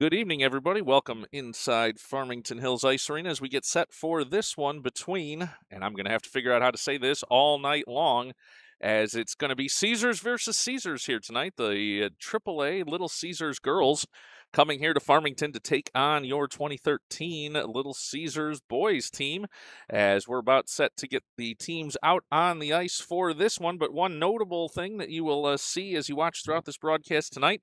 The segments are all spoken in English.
Good evening, everybody. Welcome inside Farmington Hills Ice Arena as we get set for this one between, and I'm going to have to figure out how to say this all night long, as it's going to be Caesars versus Caesars here tonight. The AAA Little Caesars girls coming here to Farmington to take on your 2013 Little Caesars boys team, as we're about set to get the teams out on the ice for this one. But one notable thing that you will see as you watch throughout this broadcast tonight.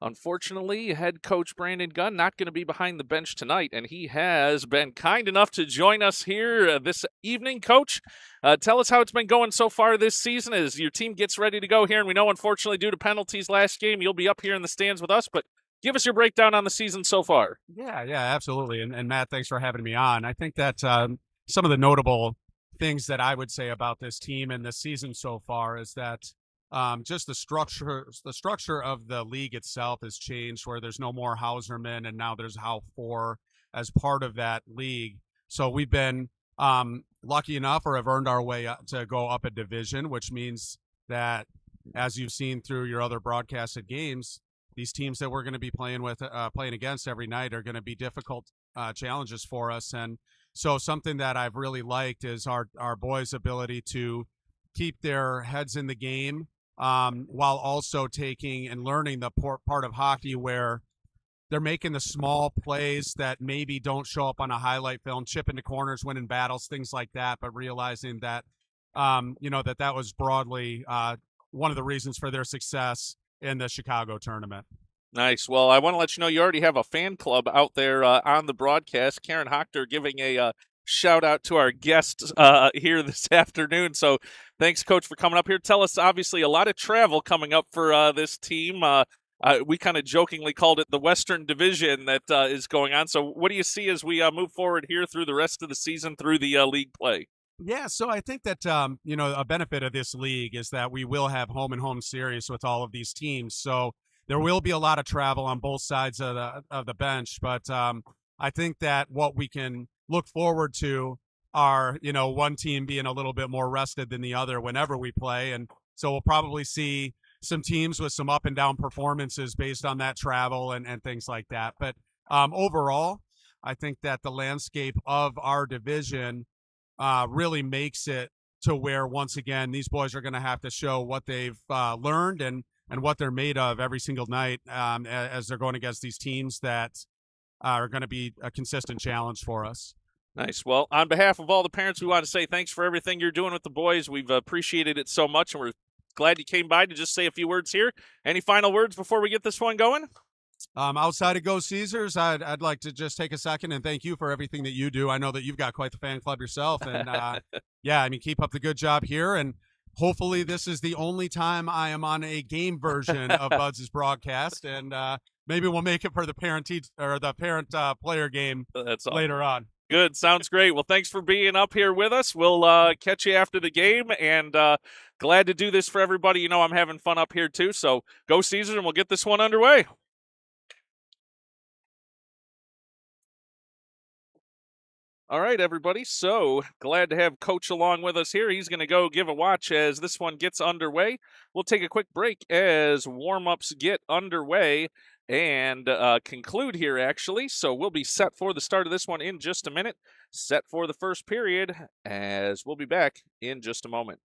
Unfortunately, head coach Brandon Gunn not going to be behind the bench tonight, and he has been kind enough to join us here this evening. Coach, tell us how it's been going so far this season as your team gets ready to go here. And we know, unfortunately, due to penalties last game, you'll be up here in the stands with us, but give us your breakdown on the season so far. Yeah, absolutely. And Matt, thanks for having me on. I think that some of the notable things that I would say about this team and the season so far is that just the structure of the league itself has changed, where there's no more Hauserman and now there's How 4 as part of that league. So we've been lucky enough, or have earned our way up to go up a division, which means that, as you've seen through your other broadcasted games, these teams that we're going to be playing against every night are going to be difficult challenges for us. And so something that I've really liked is our boys' ability to keep their heads in the game, while also taking and learning the part of hockey where they're making the small plays that maybe don't show up on a highlight film, chipping to corners, winning battles, things like that, but realizing that, that was broadly one of the reasons for their success in the Chicago tournament. Nice. Well, I want to let you know you already have a fan club out there on the broadcast. Karen Hochter giving a shout out to our guests here this afternoon. So thanks, Coach, for coming up here. Tell us, obviously, a lot of travel coming up for this team. We kind of jokingly called it the Western Division that is going on. So what do you see as we move forward here through the rest of the season through the league play? Yeah, so I think that a benefit of this league is that we will have home and home series with all of these teams. So there will be a lot of travel on both sides of the bench, but I think that what we can look forward to are one team being a little bit more rested than the other whenever we play, and so we'll probably see some teams with some up and down performances based on that travel and things like that. But overall, I think that the landscape of our division really makes it to where, once again, these boys are going to have to show what they've learned and what they're made of every single night as they're going against these teams that are going to be a consistent challenge for us. Nice. Well, on behalf of all the parents, we want to say thanks for everything you're doing with the boys. We've appreciated it so much, and we're glad you came by to just say a few words here. Any final words before we get this one going? Outside of Go Caesars, I'd like to just take a second and thank you for everything that you do. I know that you've got quite the fan club yourself, and keep up the good job here. And hopefully, this is the only time I am on a game version of Buds' broadcast, and maybe we'll make it for the parent player game later on. Good. Sounds great. Well, thanks for being up here with us. We'll catch you after the game, and glad to do this for everybody. You know, I'm having fun up here too. So go Caesars, and we'll get this one underway. All right, everybody. So glad to have Coach along with us here. He's going to go give a watch as this one gets underway. We'll take a quick break as warm-ups get underway and conclude here, actually. So we'll be set for the start of this one in just a minute. Set for the first period, as we'll be back in just a moment.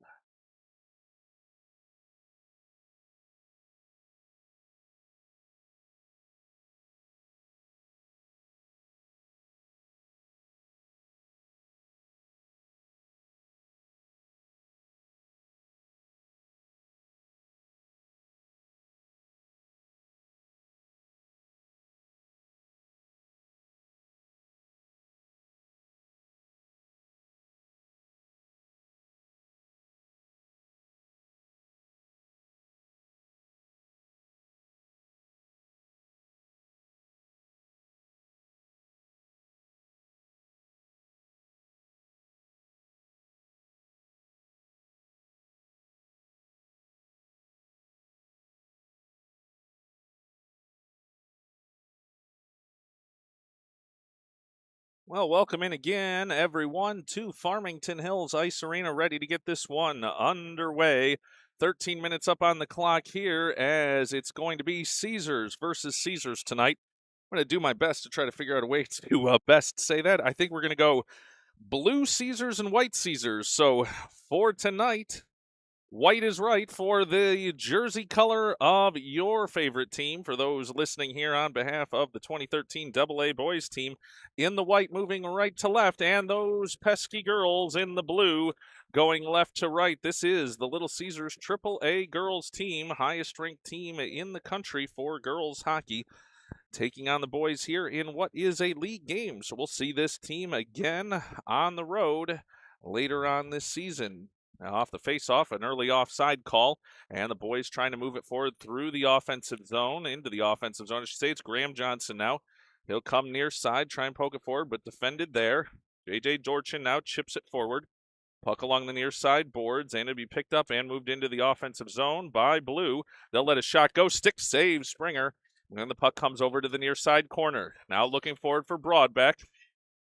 Well, welcome in again, everyone, to Farmington Hills Ice Arena, ready to get this one underway. 13 minutes up on the clock here, as it's going to be Caesars versus Caesars tonight. going to do my best to try to figure out a way to best say that. I think we're going to go blue Caesars and white Caesars. So for tonight, white is right for the jersey color of your favorite team. For those listening here on behalf of the 2013 AA boys team, in the white moving right to left, and those pesky girls in the blue going left to right. This is the Little Caesars AAA Girls team, highest ranked team in the country for girls hockey, taking on the boys here in what is a league game. So we'll see this team again on the road later on this season. Now off the face-off, an early offside call, and the boys trying to move it forward through the offensive zone, into the offensive zone. I should say it's Graham Johnson now. He'll come near side, try and poke it forward, but defended there. J.J. Dorchin now chips it forward. Puck along the near side boards, and it'll be picked up and moved into the offensive zone by Blue. They'll let a shot go. Stick save, Springer. And then the puck comes over to the near side corner. Now looking forward for Broadbeck.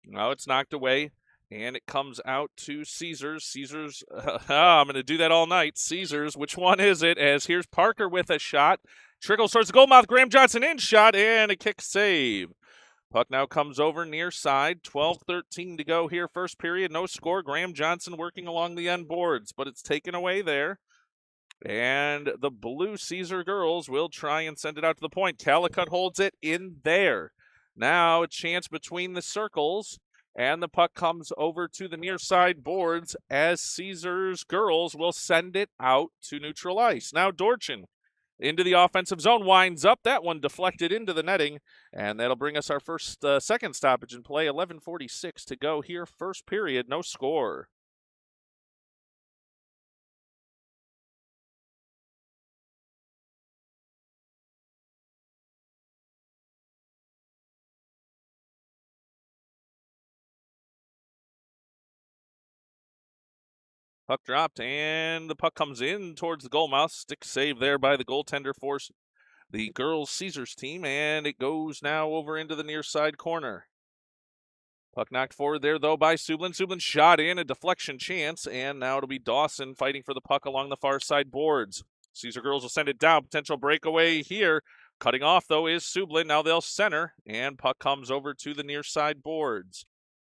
Now it's knocked away, and it comes out to Caesars. Caesars, I'm going to do that all night. Caesars, which one is it? As here's Parker with a shot. Trickles towards the goal mouth. Graham Johnson in shot, and a kick save. Puck now comes over near side. 12-13 to go here, first period. No score. Graham Johnson working along the end boards, but it's taken away there. And the blue Caesar girls will try and send it out to the point. Calicut holds it in there. Now a chance between the circles, and the puck comes over to the near side boards as Caesar's girls will send it out to neutral ice. Now Dorchin into the offensive zone, winds up. That one deflected into the netting, and that'll bring us our second stoppage in play. 11:46 to go here, first period, no score. Puck dropped, and the puck comes in towards the goal mouth. Stick save there by the goaltender for the girls' Caesars team, and it goes now over into the near side corner. Puck knocked forward there, though, by Sublin. Sublin shot in, a deflection chance, and now it'll be Dawson fighting for the puck along the far side boards. Caesar girls will send it down. Potential breakaway here. Cutting off, though, is Sublin. Now they'll center, and puck comes over to the near side boards.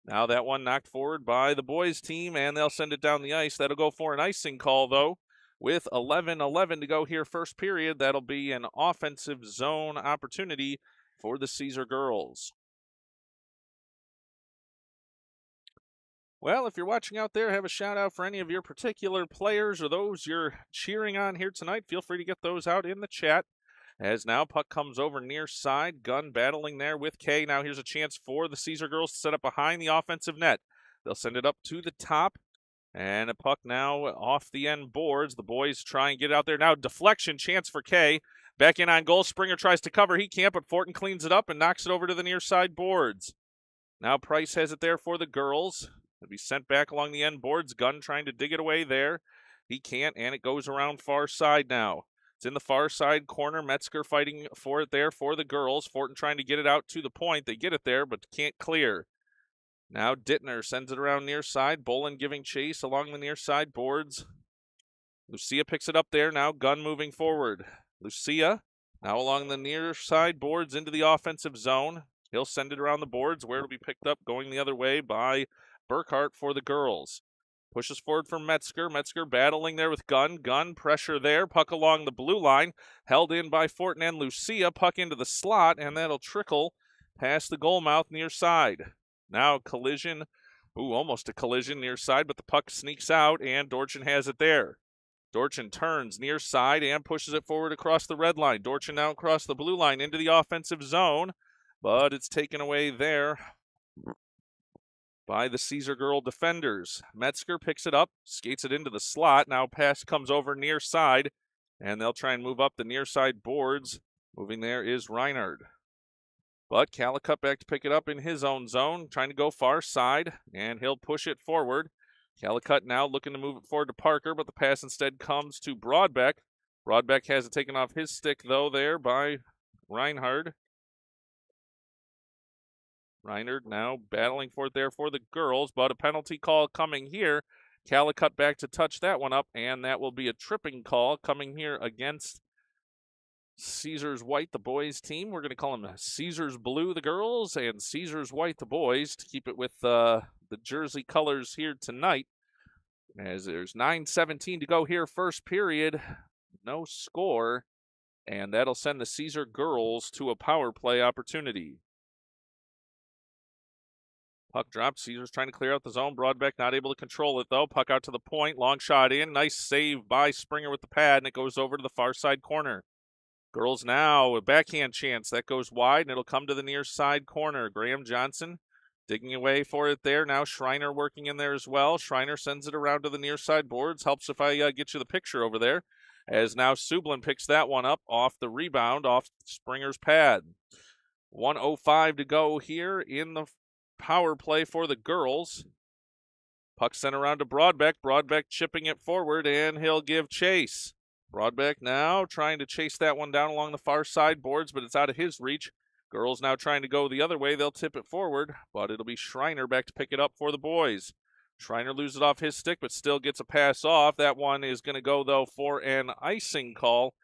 Now that one knocked forward by the boys team, and they'll send it down the ice. That'll go for an icing call, though. With 11:11 to go here, first period, that'll be an offensive zone opportunity for the Caesar girls. Well, if you're watching out there, have a shout out for any of your particular players or those you're cheering on here tonight. Feel free to get those out in the chat. As now puck comes over near side, Gunn battling there with Kay. Now here's a chance for the Caesar girls to set up behind the offensive net. They'll send it up to the top, and a puck now off the end boards. The boys try and get out there. Now deflection chance for Kay. Back in on goal. Springer tries to cover. He can't, but Fortin cleans it up and knocks it over to the near side boards. Now Price has it there for the girls. It'll be sent back along the end boards. Gunn trying to dig it away there. He can't, and it goes around far side now. It's in the far side corner. Metzger fighting for it there for the girls. Fortin trying to get it out to the point. They get it there, but can't clear. Now Dittner sends it around near side. Bolin giving chase along the near side boards. Lucia picks it up there. Now Gunn moving forward. Lucia now along the near side boards into the offensive zone. He'll send it around the boards where it'll be picked up going the other way by Burkhart for the girls. Pushes forward for Metzger. Metzger battling there with Gunn. Gunn pressure there. Puck along the blue line. Held in by Fortin and Lucia. Puck into the slot, and that'll trickle past the goal mouth near side. Now collision. Almost a collision near side, but the puck sneaks out, and Dorchin has it there. Dorchin turns near side and pushes it forward across the red line. Dorchin now across the blue line into the offensive zone, but it's taken away there by the Caesar girl defenders. Metzger picks it up, skates it into the slot. Now pass comes over near side, and they'll try and move up the near side boards. Moving there is Reinhard. But Calicut back to pick it up in his own zone, trying to go far side, and he'll push it forward. Calicut now looking to move it forward to Parker, but the pass instead comes to Broadbeck. Broadbeck has it taken off his stick, though, there by Reinhard. Reinhard now battling for it there for the girls, but a penalty call coming here. Calicut back to touch that one up, and that will be a tripping call coming here against Caesars White, the boys team. We're going to call them Caesars Blue, the girls, and Caesars White, the boys, to keep it with the jersey colors here tonight. As there's 9:17 to go here, first period. No score, and that'll send the Caesar girls to a power play opportunity. Puck dropped. Caesars trying to clear out the zone. Broadbeck not able to control it, though. Puck out to the point. Long shot in. Nice save by Springer with the pad, and it goes over to the far side corner. Girls now, a backhand chance. That goes wide, and it'll come to the near side corner. Graham Johnson digging away for it there. Now Schreiner working in there as well. Schreiner sends it around to the near side boards. Helps if I get you the picture over there. As now Sublin picks that one up off the rebound, off Springer's pad. 1:05 to go here in the power play for the girls. Puck sent around to Broadbeck. Broadbeck chipping it forward, and he'll give chase. Broadbeck now trying to chase that one down along the far side boards, but it's out of his reach. Girls now trying to go the other way. They'll tip it forward, but it'll be Schreiner back to pick it up for the boys. Schreiner loses it off his stick, but still gets a pass off. That one is going to go, though, for an icing call.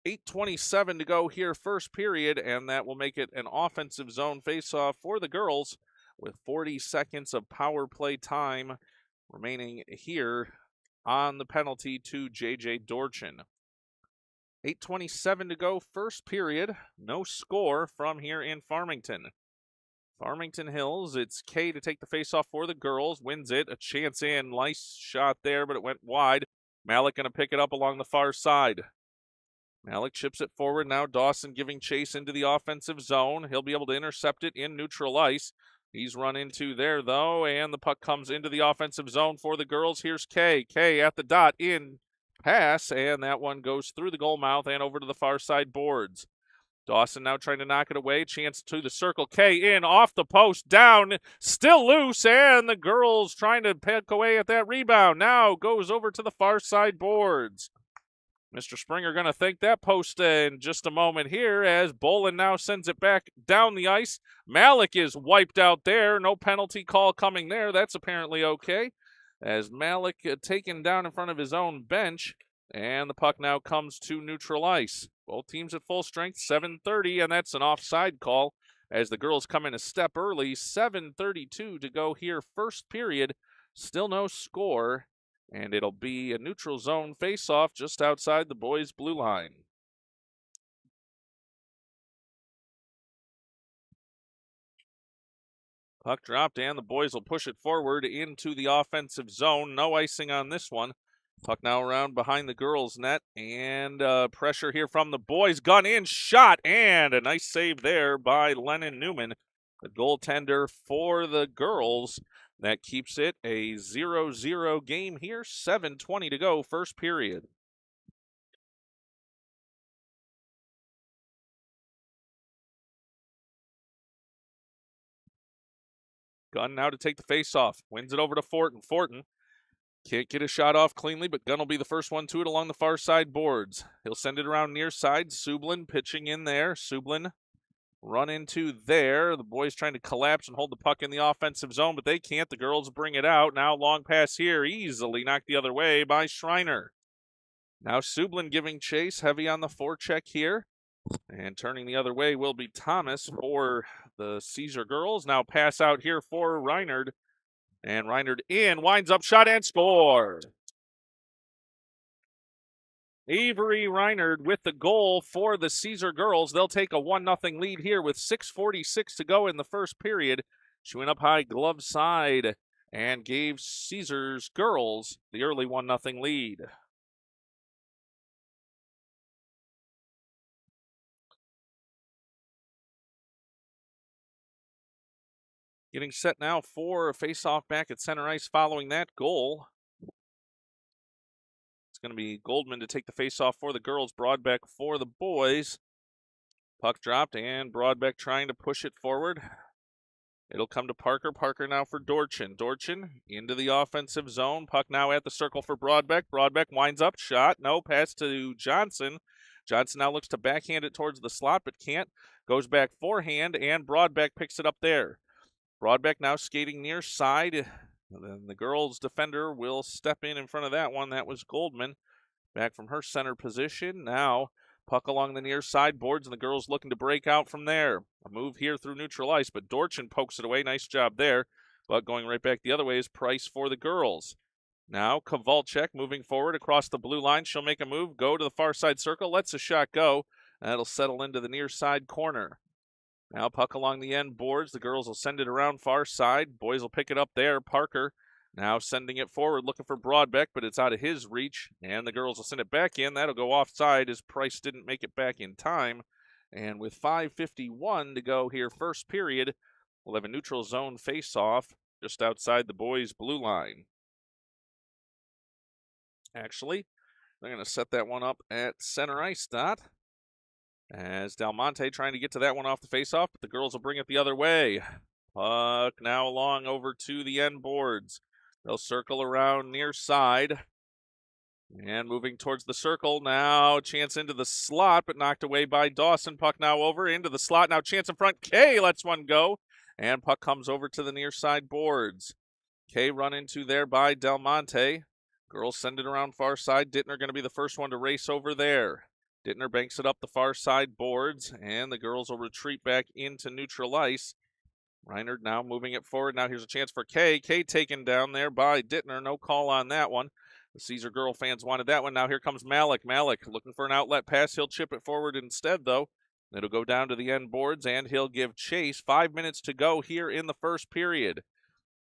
8:27 to go here, first period, and that will make it an offensive zone faceoff for the girls with 40 seconds of power play time remaining here on the penalty to J.J. Dorchin. 8:27 to go, first period. No score from here in Farmington. Farmington Hills, it's Kay to take the faceoff for the girls. Wins it. A chance in. Nice shot there, but it went wide. Malik going to pick it up along the far side. Malik chips it forward. Now Dawson giving chase into the offensive zone. He'll be able to intercept it in neutral ice. He's run into there, though, and the puck comes into the offensive zone for the girls. Here's Kay. Kay at the dot, in, pass, and that one goes through the goal mouth and over to the far side boards. Dawson now trying to knock it away. Chance to the circle. Kay in, off the post, down, still loose, and the girls trying to pick away at that rebound. Now goes over to the far side boards. Mr. Springer going to thank that post in just a moment here as Bolin now sends it back down the ice. Malik is wiped out there. No penalty call coming there. That's apparently okay. As Malik taken down in front of his own bench, and the puck now comes to neutral ice. Both teams at full strength, 7:30, and that's an offside call as the girls come in a step early. 7:32 to go here, first period. Still no score. And it'll be a neutral zone face-off just outside the boys' blue line. Puck dropped, and the boys will push it forward into the offensive zone. No icing on this one. Puck now around behind the girls' net, and pressure here from the boys. Gun in, shot, and a nice save there by Lennon Newman, the goaltender for the girls. That keeps it a 0-0 game here. 7:20 to go, first period. Gunn now to take the face-off. Wins it over to Fortin. Fortin can't get a shot off cleanly, but Gunn will be the first one to it along the far side boards. He'll send it around near side. Sublin pitching in there. Sublin run into there. The boys trying to collapse and hold the puck in the offensive zone, but they can't. The girls bring it out. Now long pass here, easily knocked the other way by Schreiner. Now Sublin giving chase, heavy on the forecheck here. And turning the other way will be Thomas for the Caesar girls. Now pass out here for Reinard. And Reinard in, winds up, shot, and score. Avery Reinard with the goal for the Caesar girls. They'll take a 1-0 lead here with 6:46 to go in the first period. She went up high, glove side, and gave Caesar's girls the early 1-0 lead. Getting set now for a face-off back at center ice following that goal. It's going to be Goldman to take the face-off for the girls, Broadbeck for the boys. Puck dropped, and Broadbeck trying to push it forward. It'll come to Parker. Parker now for Dorchin. Dorchin into the offensive zone. Puck now at the circle for Broadbeck. Broadbeck winds up, shot. No, pass to Johnson. Johnson now looks to backhand it towards the slot, but can't. Goes back forehand, and Broadbeck picks it up there. Broadbeck now skating near side. And then the girls' defender will step in front of that one. That was Goldman back from her center position. Now Puck along the near side boards, and the girls looking to break out from there. A move here through neutral ice, but Dorchin pokes it away. Nice job there. But going right back the other way is Price for the girls. Now Kowalczyk moving forward across the blue line. She'll make a move, go to the far side circle, lets a shot go. That'll settle into the near side corner. Now puck along the end boards. The girls will send it around far side. Boys will pick it up there. Parker now sending it forward, looking for Broadbeck, but it's out of his reach. And the girls will send it back in. That'll go offside as Price didn't make it back in time. And with 5:51 to go here, first period, we'll have a neutral zone face-off just outside the boys' blue line. Actually, they're going to set that one up at center ice dot. As Del Monte trying to get to that one off the faceoff, but the girls will bring it the other way. Puck now along over to the end boards. They'll circle around near side. And moving towards the circle, now chance into the slot, but knocked away by Dawson. Puck now over into the slot. Now chance in front. Kay lets one go. And puck comes over to the near side boards. Kay run into there by Del Monte. Girls send it around far side. Dittner going to be the first one to race over there. Dittner banks it up the far side boards, and the girls will retreat back into neutral ice. Reinhardt now moving it forward. Now here's a chance for Kay. Kay taken down there by Dittner. No call on that one. The Caesar girl fans wanted that one. Now here comes Malik. Malik looking for an outlet pass. He'll chip it forward instead, though. It'll go down to the end boards, and he'll give chase. 5 minutes to go here in the first period.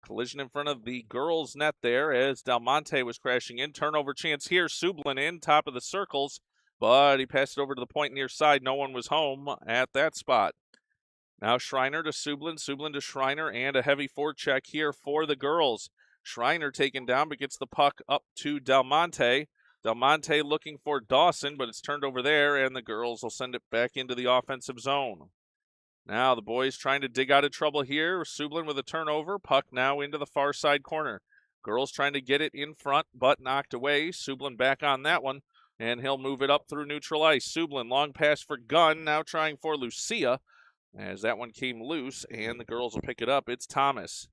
Collision in front of the girls' net there as Del Monte was crashing in. Turnover chance here. Sublin in, top of the circles, but he passed it over to the point near side. No one was home at that spot. Now Schreiner to Sublin, Sublin to Schreiner, and a heavy forecheck here for the girls. Schreiner taken down, but gets the puck up to Del Monte. Del Monte looking for Dawson, but it's turned over there, and the girls will send it back into the offensive zone. Now the boys trying to dig out of trouble here. Sublin with a turnover. Puck now into the far side corner. Girls trying to get it in front, but knocked away. Sublin back on that one, and he'll move it up through neutral ice. Sublin, long pass for Gunn, now trying for Lucia, as that one came loose, and the girls will pick it up. It's Thomas.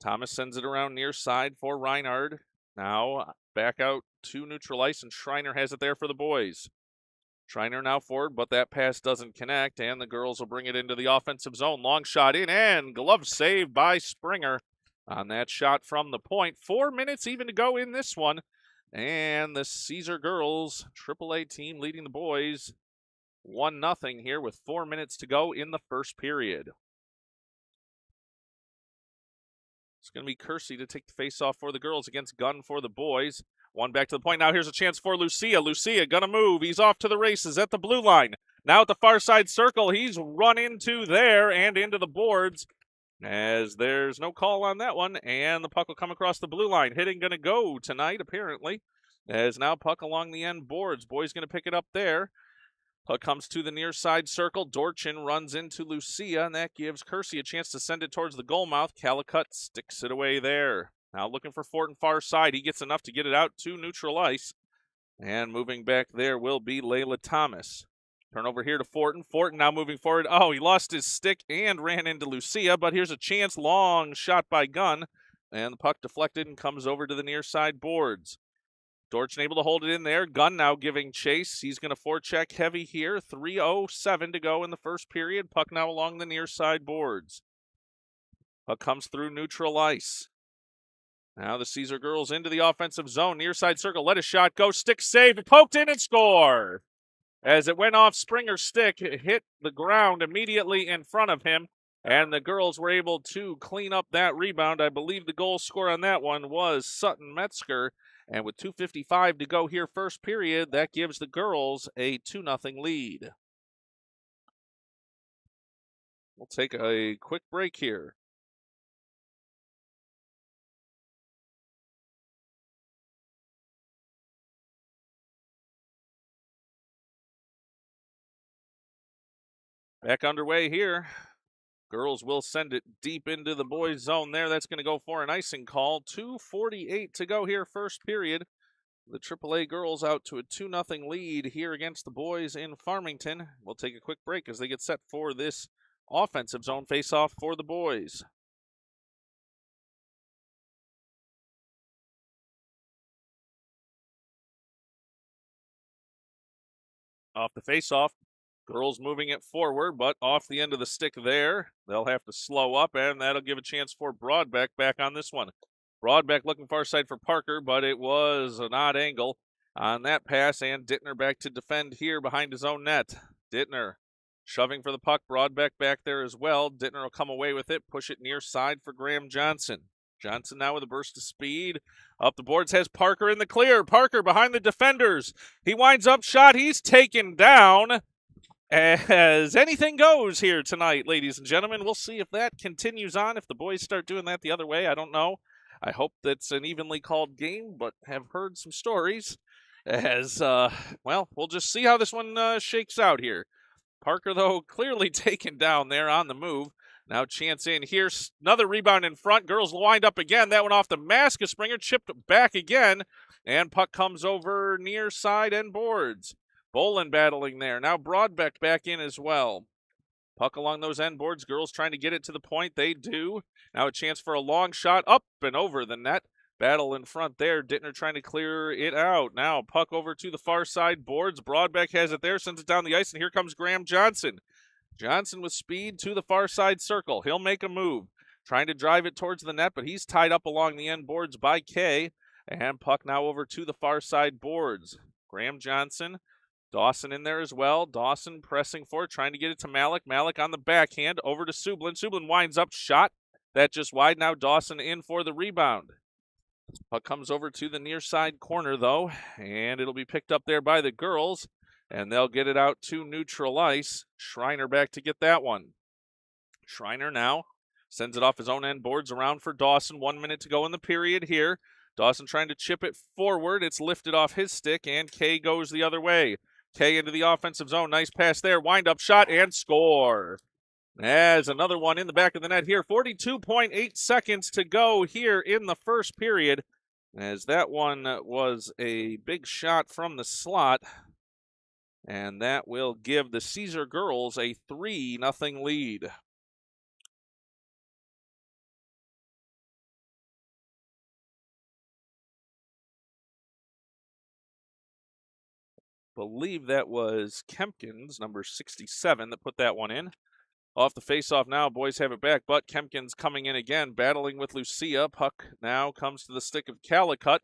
Thomas sends it around near side for Reinhard. Now back out to neutral ice, and Schreiner has it there for the boys. Schreiner now forward, but that pass doesn't connect, and the girls will bring it into the offensive zone. Long shot in, and glove save by Springer on that shot from the point. 4 minutes even to go in this one, and the Caesar girls AAA team leading the boys 1-0 here with 4 minutes to go in the first period. It's going to be Kersey to take the face-off for the girls against Gunn for the boys. One back to the point. Now here's a chance for Lucia. Lucia gonna move. He's off to the races at the blue line. Now at the far side circle. He's run into there and into the boards as there's no call on that one. And the puck will come across the blue line. Hitting gonna go tonight, apparently. As now puck along the end boards. Boys gonna pick it up there. Puck comes to the near side circle. Dorchin runs into Lucia, and that gives Kersey a chance to send it towards the goal mouth. Calicut sticks it away there. Now looking for Fortin far side. He gets enough to get it out to neutral ice. And moving back there will be Layla Thomas. Turnover here to Fortin. Fortin now moving forward. Oh, he lost his stick and ran into Lucia, but here's a chance. Long shot by Gunn. And the puck deflected and comes over to the near side boards. Dorchin able to hold it in there. Gunn now giving chase. He's going to forecheck heavy here. 3:07 to go in the first period. Puck now along the near side boards. Puck comes through neutral ice. Now the Caesar girls into the offensive zone. Near side circle. Let a shot go. Stick save. Poked in and score. As it went off Springer's stick, it hit the ground immediately in front of him. And the girls were able to clean up that rebound. I believe the goal scorer on that one was Sutton Metzger. And with 2:55 to go here first period, that gives the girls a 2-0 lead. We'll take a quick break here. Back underway here. Girls will send it deep into the boys' zone there. That's going to go for an icing call. 2:48 to go here first period. The AAA girls out to a 2-0 lead here against the boys in Farmington. We'll take a quick break as they get set for this offensive zone face-off for the boys. Off the face-off, girls moving it forward, but off the end of the stick there. They'll have to slow up, and that'll give a chance for Broadbeck back on this one. Broadbeck looking far side for Parker, but it was an odd angle on that pass, and Dittner back to defend here behind his own net. Dittner shoving for the puck. Broadbeck back there as well. Dittner will come away with it, push it near side for Graham Johnson. Johnson now with a burst of speed. Up the boards has Parker in the clear. Parker behind the defenders. He winds up shot. He's taken down. As anything goes here tonight, ladies and gentlemen. We'll see if that continues on. If the boys start doing that the other way, I don't know. I hope that's an evenly called game, but have heard some stories. As, well, we'll just see how this one shakes out here. Parker, though, clearly taken down there on the move. Now chance in here. Another rebound in front. Girls wind up again. That one off the mask of Springer. Chipped back again. And puck comes over near side and boards. Bolin battling there. Now Broadbeck back in as well. Puck along those end boards. Girls trying to get it to the point. They do. Now a chance for a long shot up and over the net. Battle in front there. Dittner trying to clear it out. Now puck over to the far side boards. Broadbeck has it there. Sends it down the ice. And here comes Graham Johnson. Johnson with speed to the far side circle. He'll make a move. Trying to drive it towards the net, but he's tied up along the end boards by Kay. And puck now over to the far side boards. Graham Johnson. Dawson in there as well. Dawson pressing for it, trying to get it to Malik. Malik on the backhand, over to Sublin. Sublin winds up, shot. That just wide. Now Dawson in for the rebound. Puck comes over to the near side corner, though, and it'll be picked up there by the girls, and they'll get it out to neutral ice. Schreiner back to get that one. Schreiner now sends it off his own end boards around for Dawson. 1 minute to go in the period here. Dawson trying to chip it forward. It's lifted off his stick, and Kay goes the other way. Kay into the offensive zone. Nice pass there. Wind up shot and score. As another one in the back of the net here. 42.8 seconds to go here in the first period. As that one was a big shot from the slot. And that will give the Caesar girls a 3-0 lead. Believe that was Kempkins, number 67, that put that one in. Off the faceoff now, boys have it back, but Kempkins coming in again, battling with Lucia. Puck now comes to the stick of Calicut.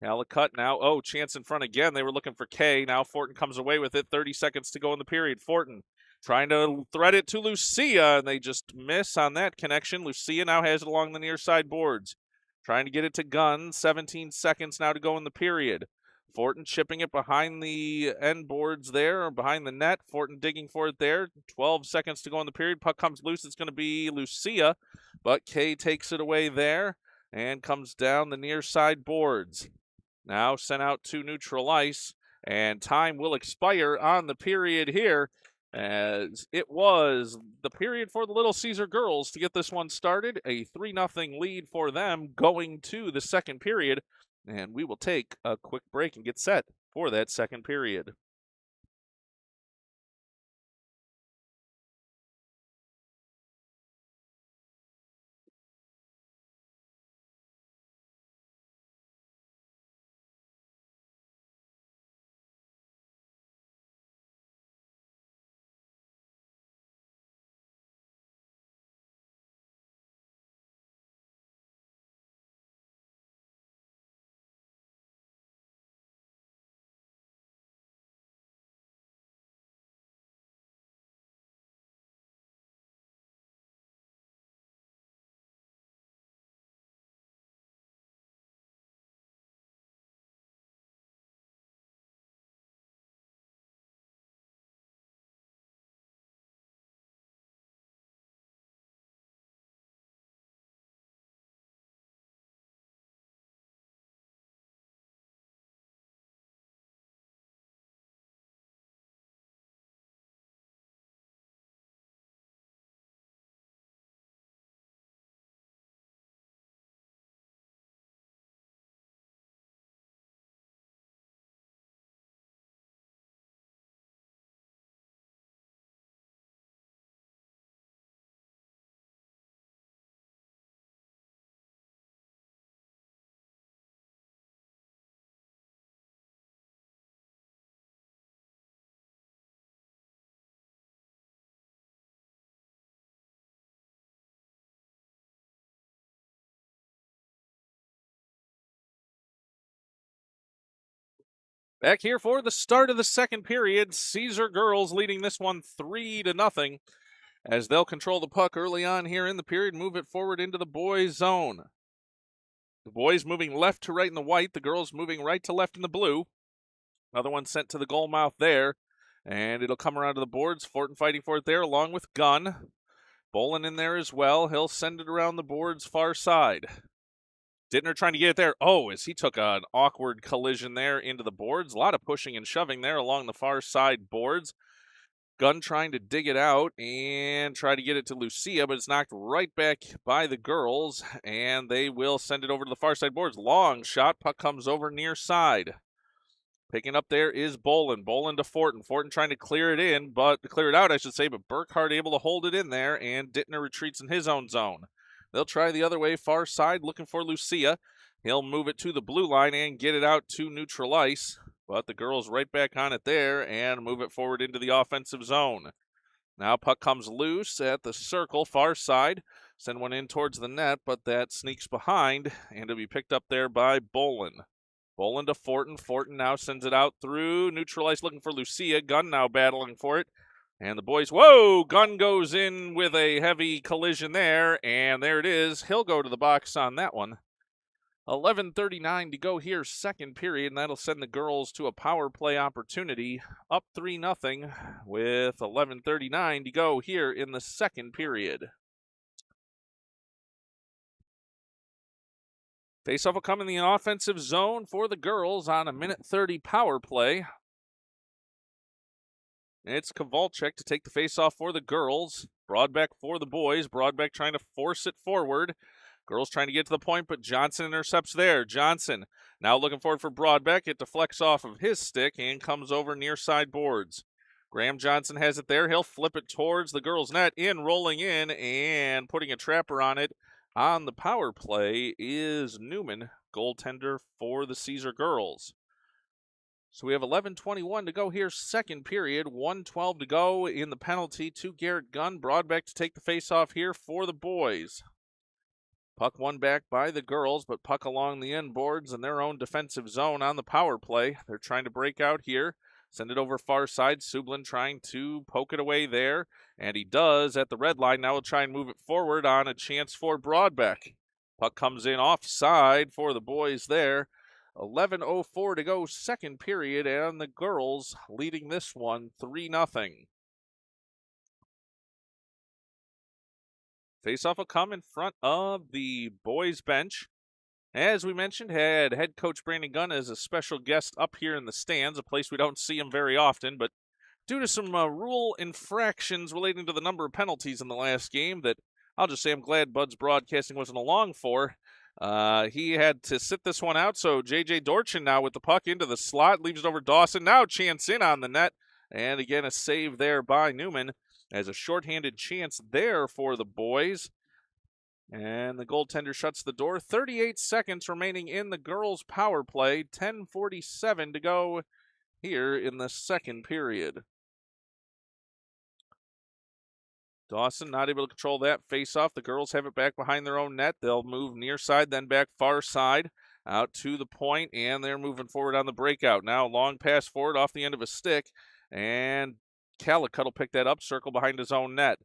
Calicut now, chance in front again. They were looking for Kay. Now Fortin comes away with it. 30 seconds to go in the period. Fortin trying to thread it to Lucia, and they just miss on that connection. Lucia now has it along the near side boards. Trying to get it to Gunn. 17 seconds now to go in the period. Fortin chipping it behind the end boards there, or behind the net. Fortin digging for it there. 12 seconds to go in the period. Puck comes loose. It's going to be Lucia, but Kay takes it away there and comes down the near side boards. Now sent out to neutral ice, and time will expire on the period here, as it was the period for the Little Caesar girls to get this one started. A 3-0 lead for them going to the second period. And we will take a quick break and get set for that second period. Back here for the start of the second period. Caesar girls leading this one 3-0 as they'll control the puck early on here in the period, move it forward into the boys' zone. The boys moving left to right in the white, the girls moving right to left in the blue. Another one sent to the goal mouth there, and it'll come around to the boards. Fortin fighting for it there along with Gunn. Bolin in there as well. He'll send it around the boards far side. Dittner trying to get it there. Oh, as he took an awkward collision there into the boards. A lot of pushing and shoving there along the far side boards. Gunn trying to dig it out and try to get it to Lucia, but it's knocked right back by the girls, and they will send it over to the far side boards. Long shot. Puck comes over near side. Picking up there is Bolin. Bolin to Fortin. Fortin trying to clear it out, I should say, but Burkhart able to hold it in there, and Dittner retreats in his own zone. They'll try the other way, far side, looking for Lucia. He'll move it to the blue line and get it out to neutral ice, but the girls right back on it there and move it forward into the offensive zone. Now puck comes loose at the circle, far side. Send one in towards the net, but that sneaks behind, and it'll be picked up there by Bolin. Bolin to Fortin. Fortin now sends it out through neutral ice looking for Lucia. Gunn now battling for it. And the boys, whoa! Gunn goes in with a heavy collision there, and there it is. He'll go to the box on that one. 11:39 to go here, second period, and that'll send the girls to a power play opportunity. Up 3-0 with 11:39 to go here in the second period. Faceoff will come in the offensive zone for the girls on a 1:30 power play. It's Kowalczyk to take the faceoff for the girls. Broadbeck for the boys. Broadbeck trying to force it forward. Girls trying to get to the point, but Johnson intercepts there. Johnson now looking forward for Broadbeck. It deflects off of his stick and comes over near side boards. Graham Johnson has it there. He'll flip it towards the girls' net. Rolling in and putting a trapper on it. On the power play is Newman, goaltender for the Caesar girls. So we have 11:21 to go here, second period. 1:12 to go in the penalty to Garrett Gunn. Broadbeck to take the faceoff here for the boys. Puck won back by the girls, but puck along the end boards in their own defensive zone on the power play. They're trying to break out here. Send it over far side. Sublin trying to poke it away there, and he does at the red line. Now we'll try and move it forward on a chance for Broadbeck. Puck comes in offside for the boys there. 11:04 to go, second period, and the girls leading this one 3-0. Faceoff will come in front of the boys' bench. As we mentioned, had head coach Brandon Gunn as a special guest up here in the stands, a place we don't see him very often, but due to some rule infractions relating to the number of penalties in the last game that I'll just say I'm glad Bud's Broadcasting wasn't along for. He had to sit this one out, so J.J. Dorchin now with the puck into the slot, leaves it over Dawson. Now chance in on the net, and again a save there by Newman as a shorthanded chance there for the boys. And the goaltender shuts the door. 38 seconds remaining in the girls' power play. 10:47 to go here in the second period. Dawson not able to control that face-off. The girls have it back behind their own net. They'll move near side, then back far side, out to the point, and they're moving forward on the breakout. Now long pass forward off the end of a stick, and Calicut will pick that up, circle behind his own net.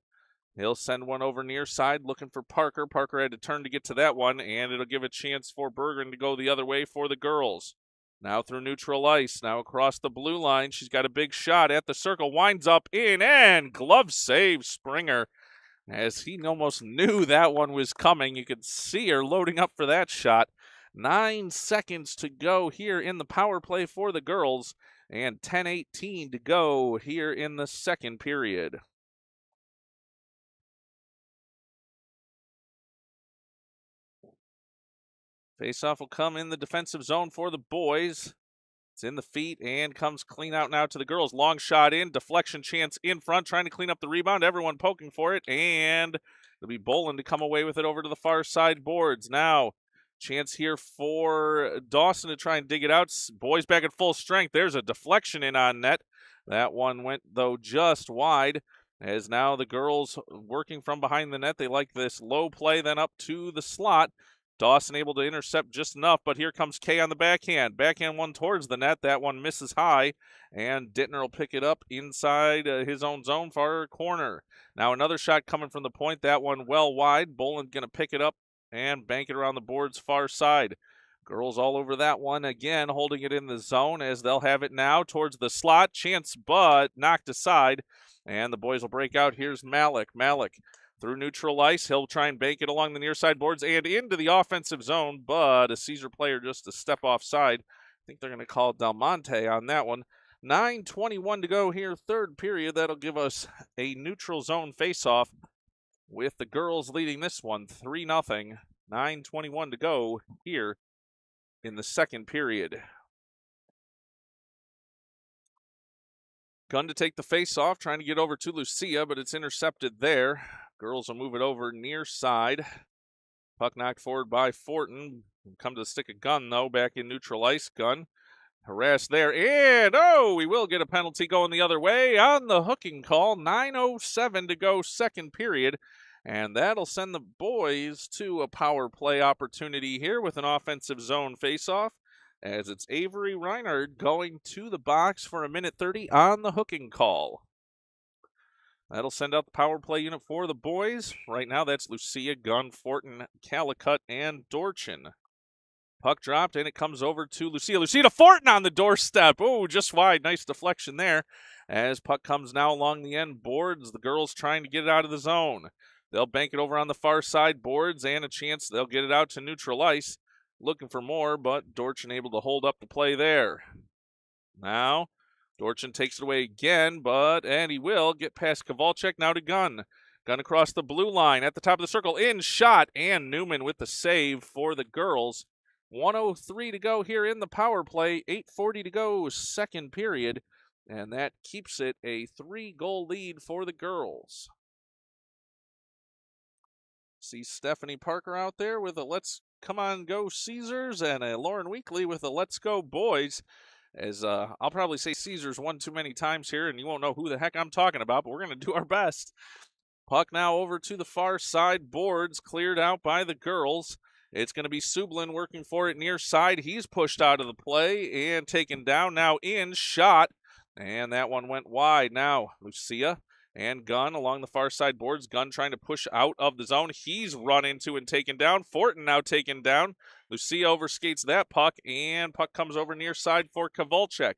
He'll send one over near side, looking for Parker. Parker had to turn to get to that one, and it'll give a chance for Bergen to go the other way for the girls. Now through neutral ice, now across the blue line. She's got a big shot at the circle, winds up in, and glove save Springer. As he almost knew that one was coming. You could see her loading up for that shot. 9 seconds to go here in the power play for the girls, and 10:18 to go here in the second period. Faceoff will come in the defensive zone for the boys. It's in the feet and comes clean out now to the girls. Long shot in, deflection chance in front, trying to clean up the rebound. Everyone poking for it, and it'll be Bolin to come away with it over to the far side boards. Now, chance here for Dawson to try and dig it out. Boys back at full strength. There's a deflection in on net. That one went, though, just wide. As now the girls working from behind the net. They like this low play, then up to the slot. Dawson able to intercept just enough, but here comes Kay on the backhand. Backhand one towards the net. That one misses high, and Dittner will pick it up inside his own zone, far corner. Now another shot coming from the point. That one well wide. Boland going to pick it up and bank it around the board's far side. Girls all over that one again, holding it in the zone as they'll have it now towards the slot. Chance, but knocked aside, and the boys will break out. Here's Malik. Malik through neutral ice. He'll try and bank it along the near side boards and into the offensive zone, but a Caesar player just a step offside. I think they're going to call Del Monte on that one. 9:21 to go here, third period. That'll give us a neutral zone faceoff with the girls leading this one 3-0. 9:21 to go here in the second period. Gunn to take the face-off, trying to get over to Lucia, but it's intercepted there. Girls will move it over near side. Puck knocked forward by Fortin. Come to the stick of Gunn, though, back in neutral ice. Gunn harassed there, and we will get a penalty going the other way on the hooking call. 9:07 to go, second period, and that'll send the boys to a power play opportunity here with an offensive zone faceoff, as it's Avery Reinhardt going to the box for 1:30 on the hooking call. That'll send out the power play unit for the boys. Right now, that's Lucia, Gunn, Fortin, Calicut, and Dorchin. Puck dropped, and it comes over to Lucia. Lucia to Fortin on the doorstep. Oh, just wide. Nice deflection there. As puck comes now along the end boards, the girls trying to get it out of the zone. They'll bank it over on the far side boards, and a chance they'll get it out to neutral ice. Looking for more, but Dorchin able to hold up the play there. Now, Dorchin takes it away again, and he will get past Kowalczyk, now to Gunn. Gunn across the blue line at the top of the circle, in shot, and Newman with the save for the girls. 1:03 to go here in the power play, 8:40 to go, second period, and that keeps it a 3-goal lead for the girls. See Stephanie Parker out there with a Let's Come On Go Caesars, and a Lauren Weekly with a Let's Go Boys. As I'll probably say Caesars one too many times here, and you won't know who the heck I'm talking about, but we're going to do our best. Puck now over to the far side boards, cleared out by the girls. It's going to be Sublin working for it near side. He's pushed out of the play and taken down. Now in shot, and that one went wide. Now Lucia and Gunn along the far side boards. Gunn trying to push out of the zone. He's run into and taken down. Fortin now taken down. Lucia overskates that puck, and puck comes over near side for Kowalczyk.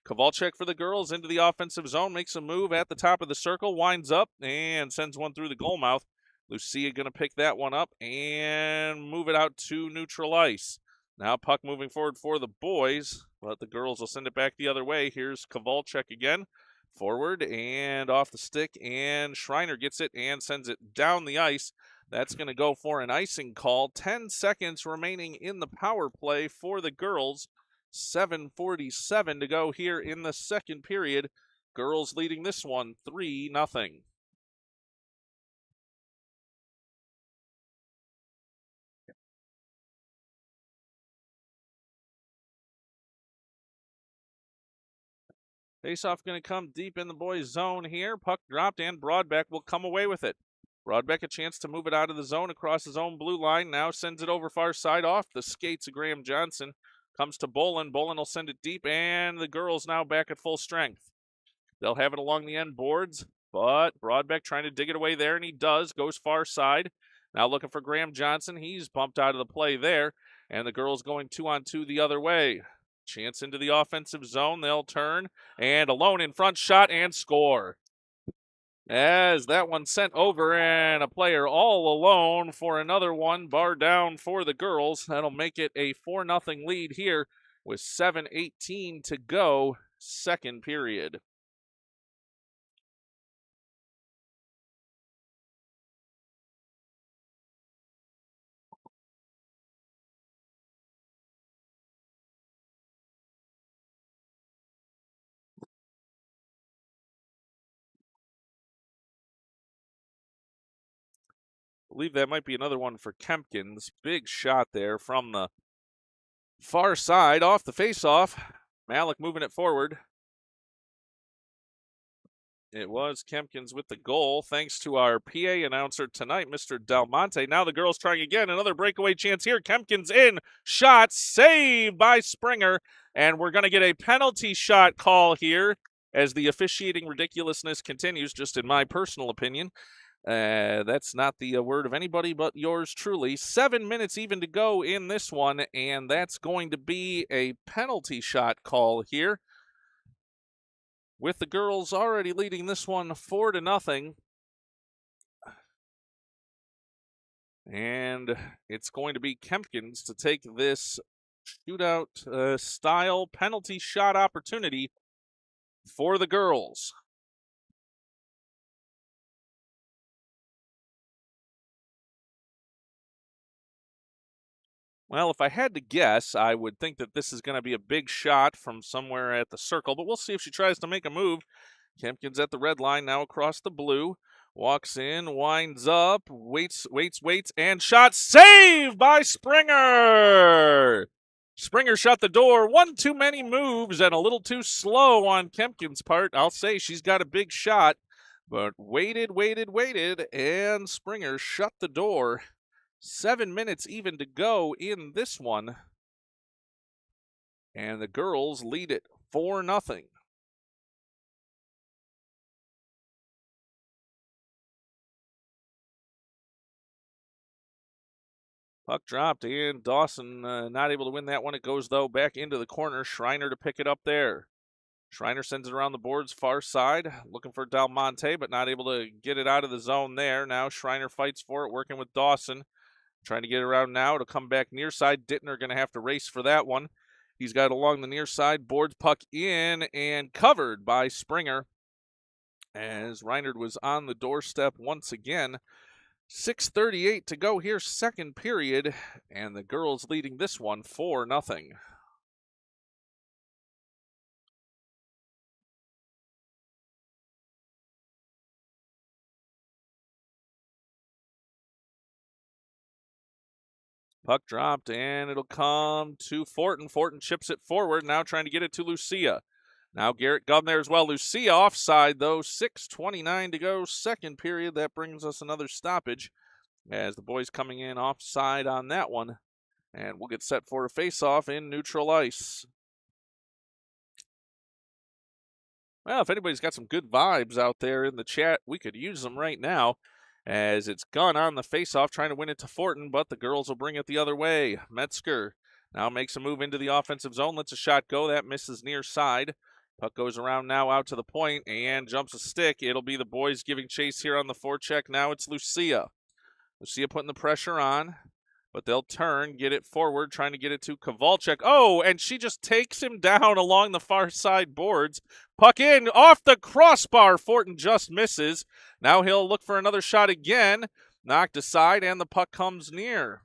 Kowalczyk for the girls into the offensive zone, makes a move at the top of the circle, winds up, and sends one through the goal mouth. Lucia going to pick that one up and move it out to neutral ice. Now puck moving forward for the boys, but the girls will send it back the other way. Here's Kowalczyk again. Forward and off the stick, and Schreiner gets it and sends it down the ice. That's going to go for an icing call. 10 seconds remaining in the power play for the girls. 7:47 to go here in the second period. Girls leading this one 3-0. Faceoff going to come deep in the boys' zone here. Puck dropped, and Broadbeck will come away with it. Broadbeck a chance to move it out of the zone across his own blue line. Now sends it over far side off the skates of Graham Johnson. Comes to Bolin. Bolin will send it deep, and the girls now back at full strength. They'll have it along the end boards, but Broadbeck trying to dig it away there, and he does. Goes far side. Now looking for Graham Johnson. He's bumped out of the play there, and the girls going 2-on-2 the other way. Chance into the offensive zone. They'll turn, and alone in front, shot and score. As that one sent over, and a player all alone for another one, bar down for the girls. That'll make it a 4-0 lead here with 7:18 to go, second period. I believe that might be another one for Kempkins. Big shot there from the far side off the faceoff. Malik moving it forward. It was Kempkins with the goal, thanks to our PA announcer tonight, Mr. Del Monte. Now the girls trying again. Another breakaway chance here. Kempkins in. Shot saved by Springer. And we're going to get a penalty shot call here as the officiating ridiculousness continues, just in my personal opinion. That's not the word of anybody but yours truly. 7 minutes even to go in this one, and that's going to be a penalty shot call here, with the girls already leading this one 4-0. And it's going to be Kempkins to take this shootout style penalty shot opportunity for the girls. Well, if I had to guess, I would think that this is going to be a big shot from somewhere at the circle, but we'll see if she tries to make a move. Kempkins at the red line, now across the blue. Walks in, winds up, waits, and shot saved by Springer! Springer shut the door. One too many moves and a little too slow on Kempkins' part. I'll say she's got a big shot, but waited, and Springer shut the door. 7 minutes even to go in this one. And the girls lead it 4-0. Puck dropped, and Dawson not able to win that one. It goes, though, back into the corner. Schreiner to pick it up there. Schreiner sends it around the boards, far side, looking for Del Monte, but not able to get it out of the zone there. Now Schreiner fights for it, working with Dawson. Trying to get it around now to come back near side. Dittner going to have to race for that one. He's got it along the near side. Boards puck in and covered by Springer, as Reinard was on the doorstep once again. 6:38 to go here, second period, and the girls leading this one 4-0. Puck dropped, and it'll come to Fortin. Fortin chips it forward, now trying to get it to Lucia. Now Garrett Gunn there as well. Lucia offside, though. 6:29 to go, second period. That brings us another stoppage, as the boys coming in offside on that one. And we'll get set for a face-off in neutral ice. Well, if anybody's got some good vibes out there in the chat, we could use them right now, as it's Gunn on the faceoff trying to win it to Fortin, but the girls will bring it the other way. Metzger now makes a move into the offensive zone, lets a shot go. That misses near side. Puck goes around now out to the point and jumps a stick. It'll be the boys giving chase here on the forecheck. Now it's Lucia. Lucia putting the pressure on, but they'll turn, get it forward, trying to get it to Kowalczyk. Oh, and she just takes him down along the far side boards. Puck in, off the crossbar. Fortin just misses. Now he'll look for another shot again. Knocked aside, and the puck comes near.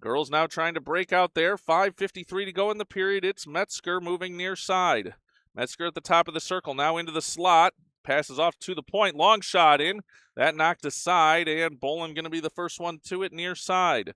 Girls now trying to break out there. 5:53 to go in the period. It's Metzger moving near side. Metzger at the top of the circle, now into the slot. Passes off to the point. Long shot in. That knocked aside, and Bolin going to be the first one to it near side.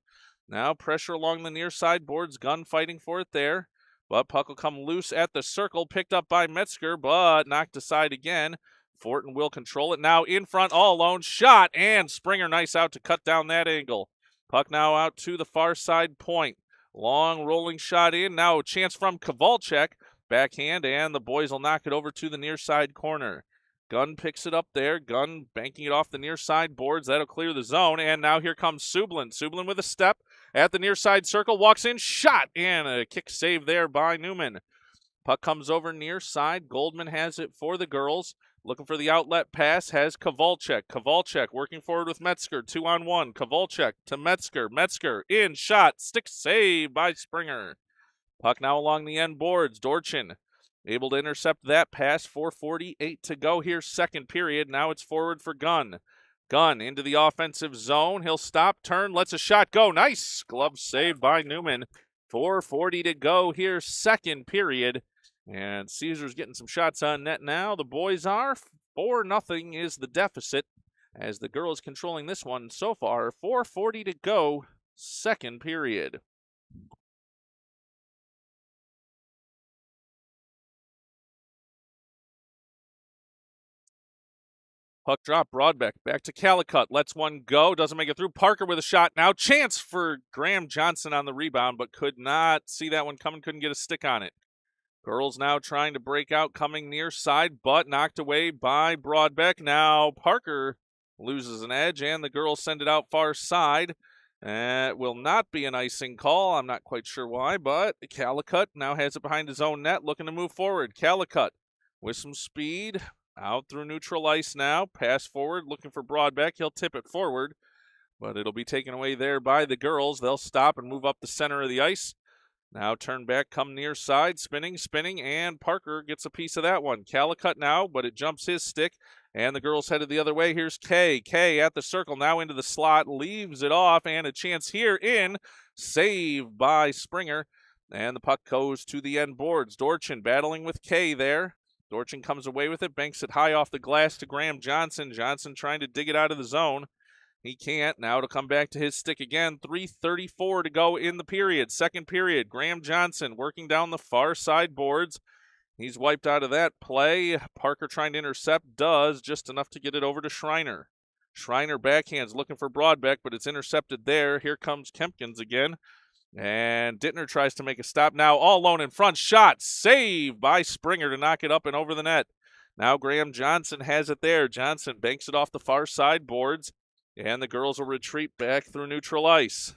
Now pressure along the near side boards. Gunn fighting for it there. But puck will come loose at the circle. Picked up by Metzger, but knocked aside again. Fortin will control it. Now in front, all alone. Shot, and Springer nice out to cut down that angle. Puck now out to the far side point. Long rolling shot in. Now a chance from Kowalczyk. Backhand, and the boys will knock it over to the near side corner. Gunn picks it up there. Gunn banking it off the near side boards. That'll clear the zone. And now here comes Sublin. Sublin with a step at the near side circle. Walks in. Shot. And a kick save there by Newman. Puck comes over near side. Goldman has it for the girls. Looking for the outlet pass. Has Kowalczyk. Kowalczyk working forward with Metzger. 2-on-1. Kowalczyk to Metzger. Metzger in. Shot. Stick save by Springer. Puck now along the end boards. Dorchin able to intercept that pass. 4:48 to go here, second period. Now it's forward for Gunn. Gunn into the offensive zone. He'll stop, turn, lets a shot go. Nice glove save by Newman. 4:40 to go here, second period. And Caesar's getting some shots on net now. The boys are. 4-0 is the deficit, as the girls controlling this one so far. 4:40 to go, second period. Puck drop, Broadbeck, back to Calicut, lets one go, doesn't make it through. Parker with a shot now. Chance for Graham Johnson on the rebound, but could not see that one coming, couldn't get a stick on it. Girls now trying to break out, coming near side, but knocked away by Broadbeck. Now Parker loses an edge, and the girls send it out far side. It will not be an icing call. I'm not quite sure why, but Calicut now has it behind his own net, looking to move forward. Calicut with some speed, out through neutral ice now. Pass forward, looking for Broadbeck. He'll tip it forward, but it'll be taken away there by the girls. They'll stop and move up the center of the ice. Now turn back, come near side, spinning, and Parker gets a piece of that one. Calicut now, but it jumps his stick, and the girls headed the other way. Here's Kay. Kay at the circle, now into the slot, leaves it off, and a chance here in. Save by Springer, and the puck goes to the end boards. Dorchin battling with Kay there. Dorchin comes away with it, banks it high off the glass to Graham Johnson. Johnson trying to dig it out of the zone. He can't. Now to come back to his stick again. 3:34 to go in the period. Second period. Graham Johnson working down the far side boards. He's wiped out of that play. Parker trying to intercept. Does just enough to get it over to Schreiner. Schreiner backhands looking for Broadbeck, but it's intercepted there. Here comes Kempkins again. And Dittner tries to make a stop. Now all alone in front. Shot. Save by Springer to knock it up and over the net. Now Graham Johnson has it there. Johnson banks it off the far side boards. And the girls will retreat back through neutral ice.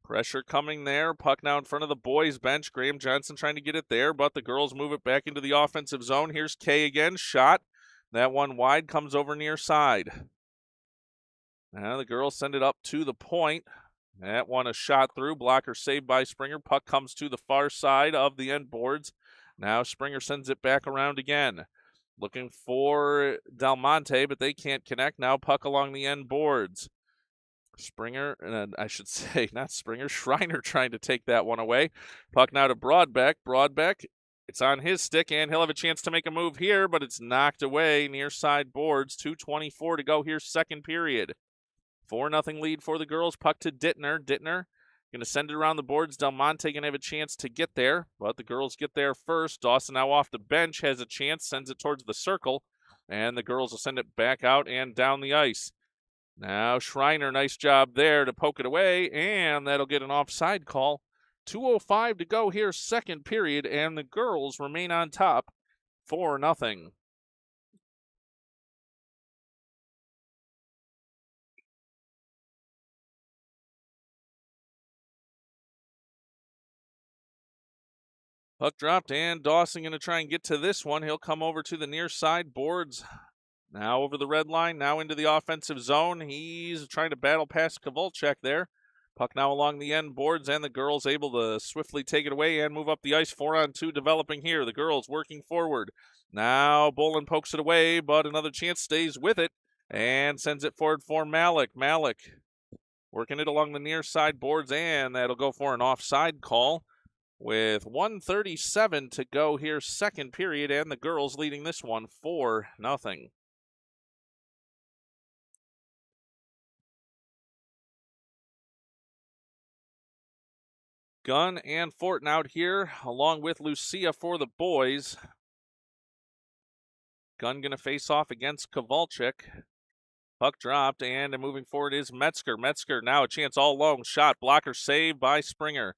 Pressure coming there. Puck now in front of the boys' bench. Graham Johnson trying to get it there, but the girls move it back into the offensive zone. Here's Kay again. Shot. That one wide comes over near side. Now the girls send it up to the point. That one a shot through. Blocker saved by Springer. Puck comes to the far side of the end boards. Now Springer sends it back around again. Looking for Del Monte, but they can't connect. Now puck along the end boards. Springer, I should say, not Springer, Schreiner trying to take that one away. Puck now to Broadbeck. Broadbeck, it's on his stick, and he'll have a chance to make a move here, but it's knocked away near side boards. 2:24 to go here, second period. 4-0 lead for the girls. Puck to Dittner. Dittner going to send it around the boards. Del Monte going to have a chance to get there, but the girls get there first. Dawson now off the bench, has a chance, sends it towards the circle, and the girls will send it back out and down the ice. Now Schreiner, nice job there to poke it away, and that'll get an offside call. 2:05 to go here, second period, and the girls remain on top, 4-0. Puck dropped, and Dawson going to try and get to this one. He'll come over to the near side boards. Now over the red line, now into the offensive zone. He's trying to battle past Kovalchuk there. Puck now along the end boards, and the girls able to swiftly take it away and move up the ice. 4-on-2 developing here. The girls working forward. Now Bolin pokes it away, but another chance stays with it and sends it forward for Malik. Malik working it along the near side boards, and that'll go for an offside call. With 1:37 to go here, second period, and the girls leading this one 4-0. Gunn and Fortin out here, along with Lucia for the boys. Gunn going to face off against Kovalchuk. Puck dropped, and moving forward is Metzger. Metzger now a chance all alone. Shot, blocker saved by Springer.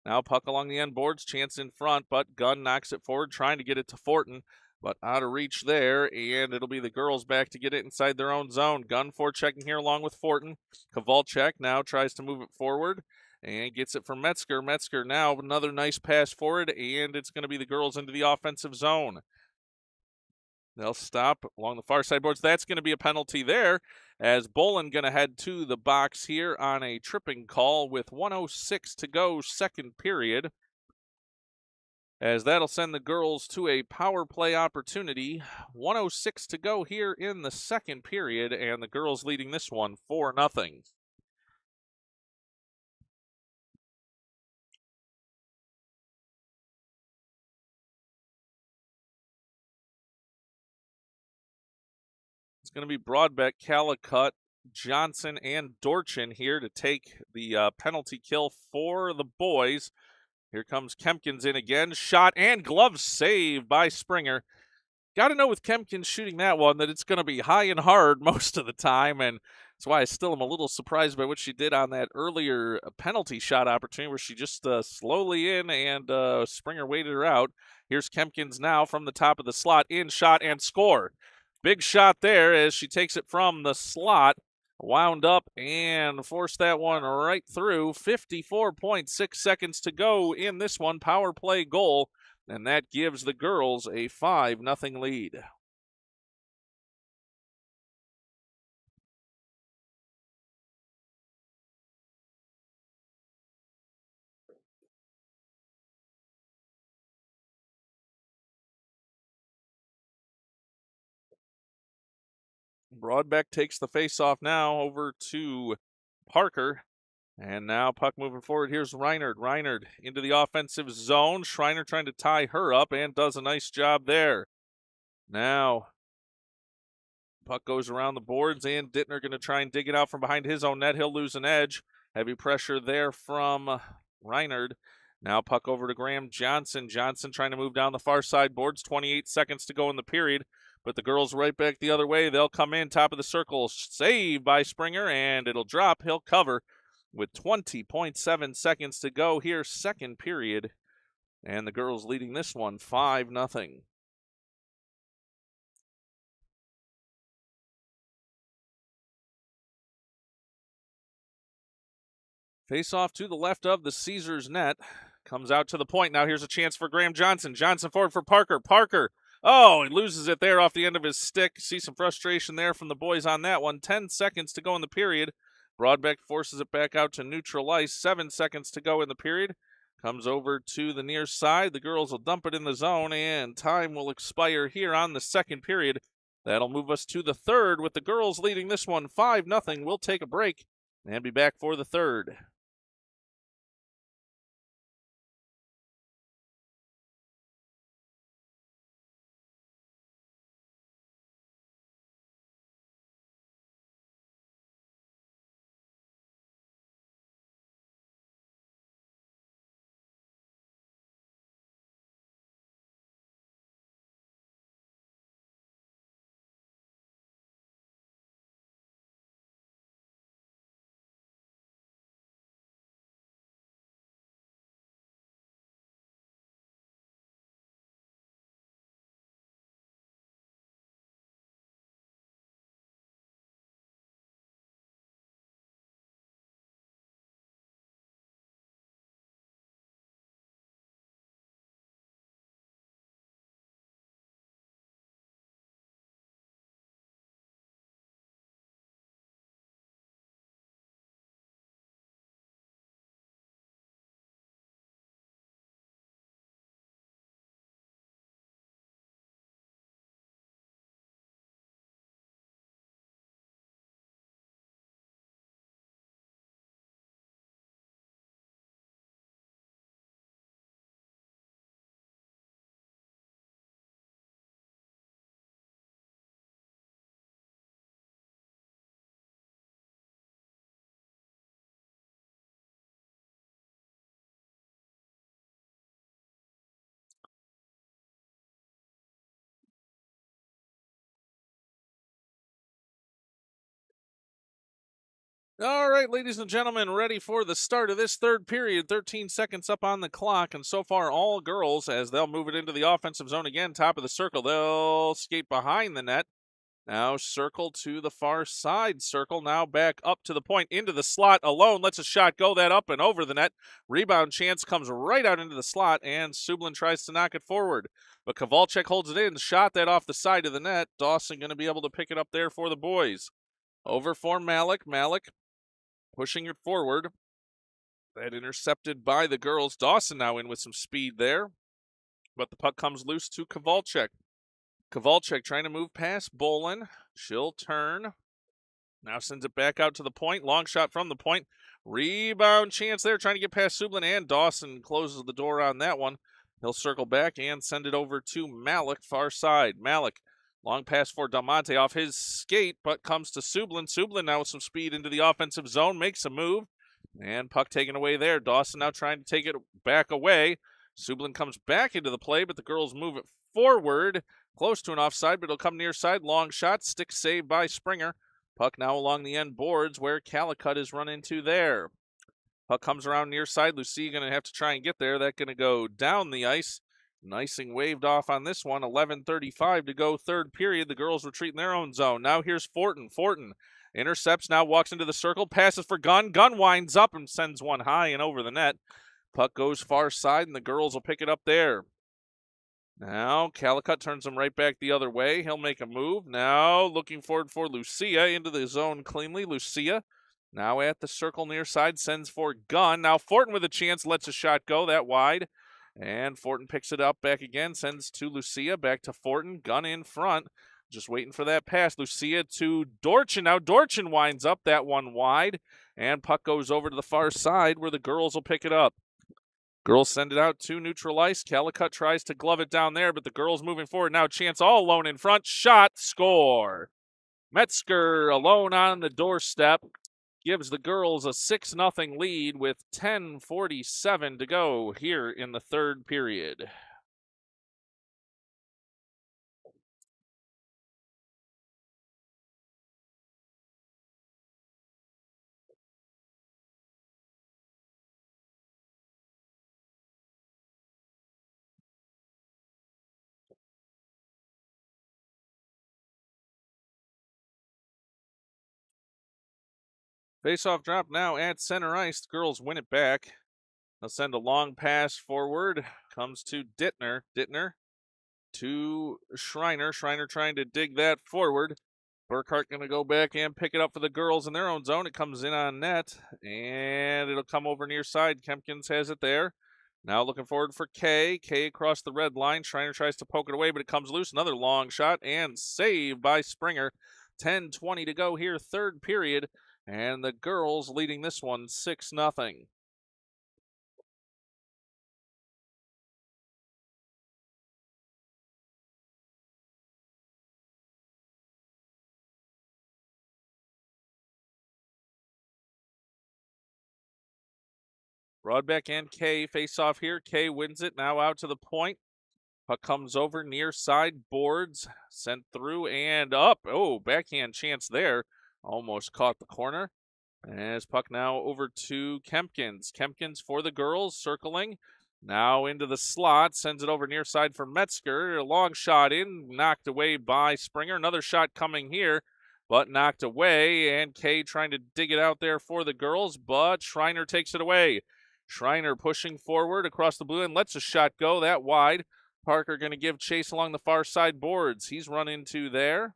Now puck along the end boards, chance in front, but Gunn knocks it forward, trying to get it to Fortin, but out of reach there, and it'll be the girls back to get it inside their own zone. Gunn forechecking here along with Fortin. Kovalchuk now tries to move it forward and gets it from Metzger. Metzger now another nice pass forward, and it's going to be the girls into the offensive zone. They'll stop along the far side boards. That's going to be a penalty there, as Bolin going to head to the box here on a tripping call with 1:06 to go, second period. As that'll send the girls to a power play opportunity. 1:06 to go here in the second period, and the girls leading this one 4-0. It's going to be Broadbeck, Calicut, Johnson, and Dorchin here to take the penalty kill for the boys. Here comes Kempkins in again. Shot and glove save by Springer. Got to know with Kempkins shooting that one that it's going to be high and hard most of the time, and that's why I still am a little surprised by what she did on that earlier penalty shot opportunity where she just slowly in and Springer waited her out. Here's Kempkins now from the top of the slot, in, shot, and score. Big shot there as she takes it from the slot, wound up and forced that one right through. 54.6 seconds to go in this one. Power play goal, and that gives the girls a 5-0 lead. Broadbeck takes the face-off now over to Parker. And now puck moving forward. Here's Reinard. Reinard into the offensive zone. Schreiner trying to tie her up and does a nice job there. Now puck goes around the boards, and Dittner going to try and dig it out from behind his own net. He'll lose an edge. Heavy pressure there from Reinard. Now puck over to Graham Johnson. Johnson trying to move down the far side boards. 28 seconds to go in the period. But the girls right back the other way. They'll come in, top of the circle. Save by Springer, and it'll drop. He'll cover with 20.7 seconds to go here, second period. And the girls leading this one 5-0. Face off to the left of the Caesars net. Comes out to the point. Now here's a chance for Graham Johnson. Johnson forward for Parker. Parker. Oh, he loses it there off the end of his stick. See some frustration there from the boys on that one. 10 seconds to go in the period. Broadbeck forces it back out to neutral ice. 7 seconds to go in the period. Comes over to the near side. The girls will dump it in the zone, and time will expire here on the second period. That'll move us to the third with the girls leading this one 5-0. We'll take a break and be back for the third. All right, ladies and gentlemen, ready for the start of this third period. 13 seconds up on the clock, and so far all girls as they'll move it into the offensive zone again, top of the circle. They'll skate behind the net. Now circle to the far side. Circle now back up to the point, into the slot alone. Lets a shot go that up and over the net. Rebound chance comes right out into the slot, and Sublin tries to knock it forward. But Kowalczyk holds it in, shot that off the side of the net. Dawson going to be able to pick it up there for the boys. Over for Malik. Malik pushing it forward. That intercepted by the girls. Dawson now in with some speed there. But the puck comes loose to Kowalczyk. Kowalczyk trying to move past Bolin. She'll turn. Now sends it back out to the point. Long shot from the point. Rebound chance there, trying to get past Sublin, and Dawson closes the door on that one. He'll circle back and send it over to Malik, far side. Malik, long pass for Damonte off his skate, but comes to Sublin. Sublin now with some speed into the offensive zone, makes a move, and puck taken away there. Dawson now trying to take it back away. Sublin comes back into the play, but the girls move it forward, close to an offside, but it'll come near side. Long shot, stick saved by Springer. Puck now along the end boards where Calicut is run into there. Puck comes around near side. Lucia going to have to try and get there. That's going to go down the ice. Nicing waved off on this one. 11:35 to go, third period. The girls retreat in their own zone. Now here's Fortin. Fortin intercepts, now walks into the circle, passes for Gunn. Gunn winds up and sends one high and over the net. Puck goes far side, and the girls will pick it up there. Now Calicut turns him right back the other way. He'll make a move. Now looking forward for Lucia into the zone cleanly. Lucia now at the circle near side, sends for Gunn. Now Fortin with a chance, lets a shot go that wide. And Fortin picks it up back again, sends to Lucia, back to Fortin. Gunn in front, just waiting for that pass. Lucia to Dorchin. Now Dorchin winds up that one wide. And puck goes over to the far side where the girls will pick it up. Girls send it out to neutral ice. Calicut tries to glove it down there, but the girls moving forward. Now chance all alone in front. Shot, score. Metzger alone on the doorstep gives the girls a 6-0 lead with 10:47 to go here in the third period. Face-off drop now at center ice. The girls win it back. They'll send a long pass forward. Comes to Dittner. Dittner to Schreiner. Schreiner trying to dig that forward. Burkhart going to go back and pick it up for the girls in their own zone. It comes in on net, and it'll come over near side. Kempkins has it there. Now looking forward for Kay. Kay across the red line. Schreiner tries to poke it away, but it comes loose. Another long shot and saved by Springer. 10:20 to go here, third period, and the girls leading this one 6-0. Broadbeck and Kay face off here. Kay wins it. Now out to the point. Puck comes over near side boards. Sent through and up. Oh, backhand chance there. Almost caught the corner. As puck now over to Kempkins. Kempkins for the girls, circling. Now into the slot. Sends it over near side for Metzger. A long shot in. Knocked away by Springer. Another shot coming here, but knocked away. And Kay trying to dig it out there for the girls, but Schreiner takes it away. Schreiner pushing forward across the blue and lets a shot go that wide. Parker going to give chase along the far side boards. He's run into there.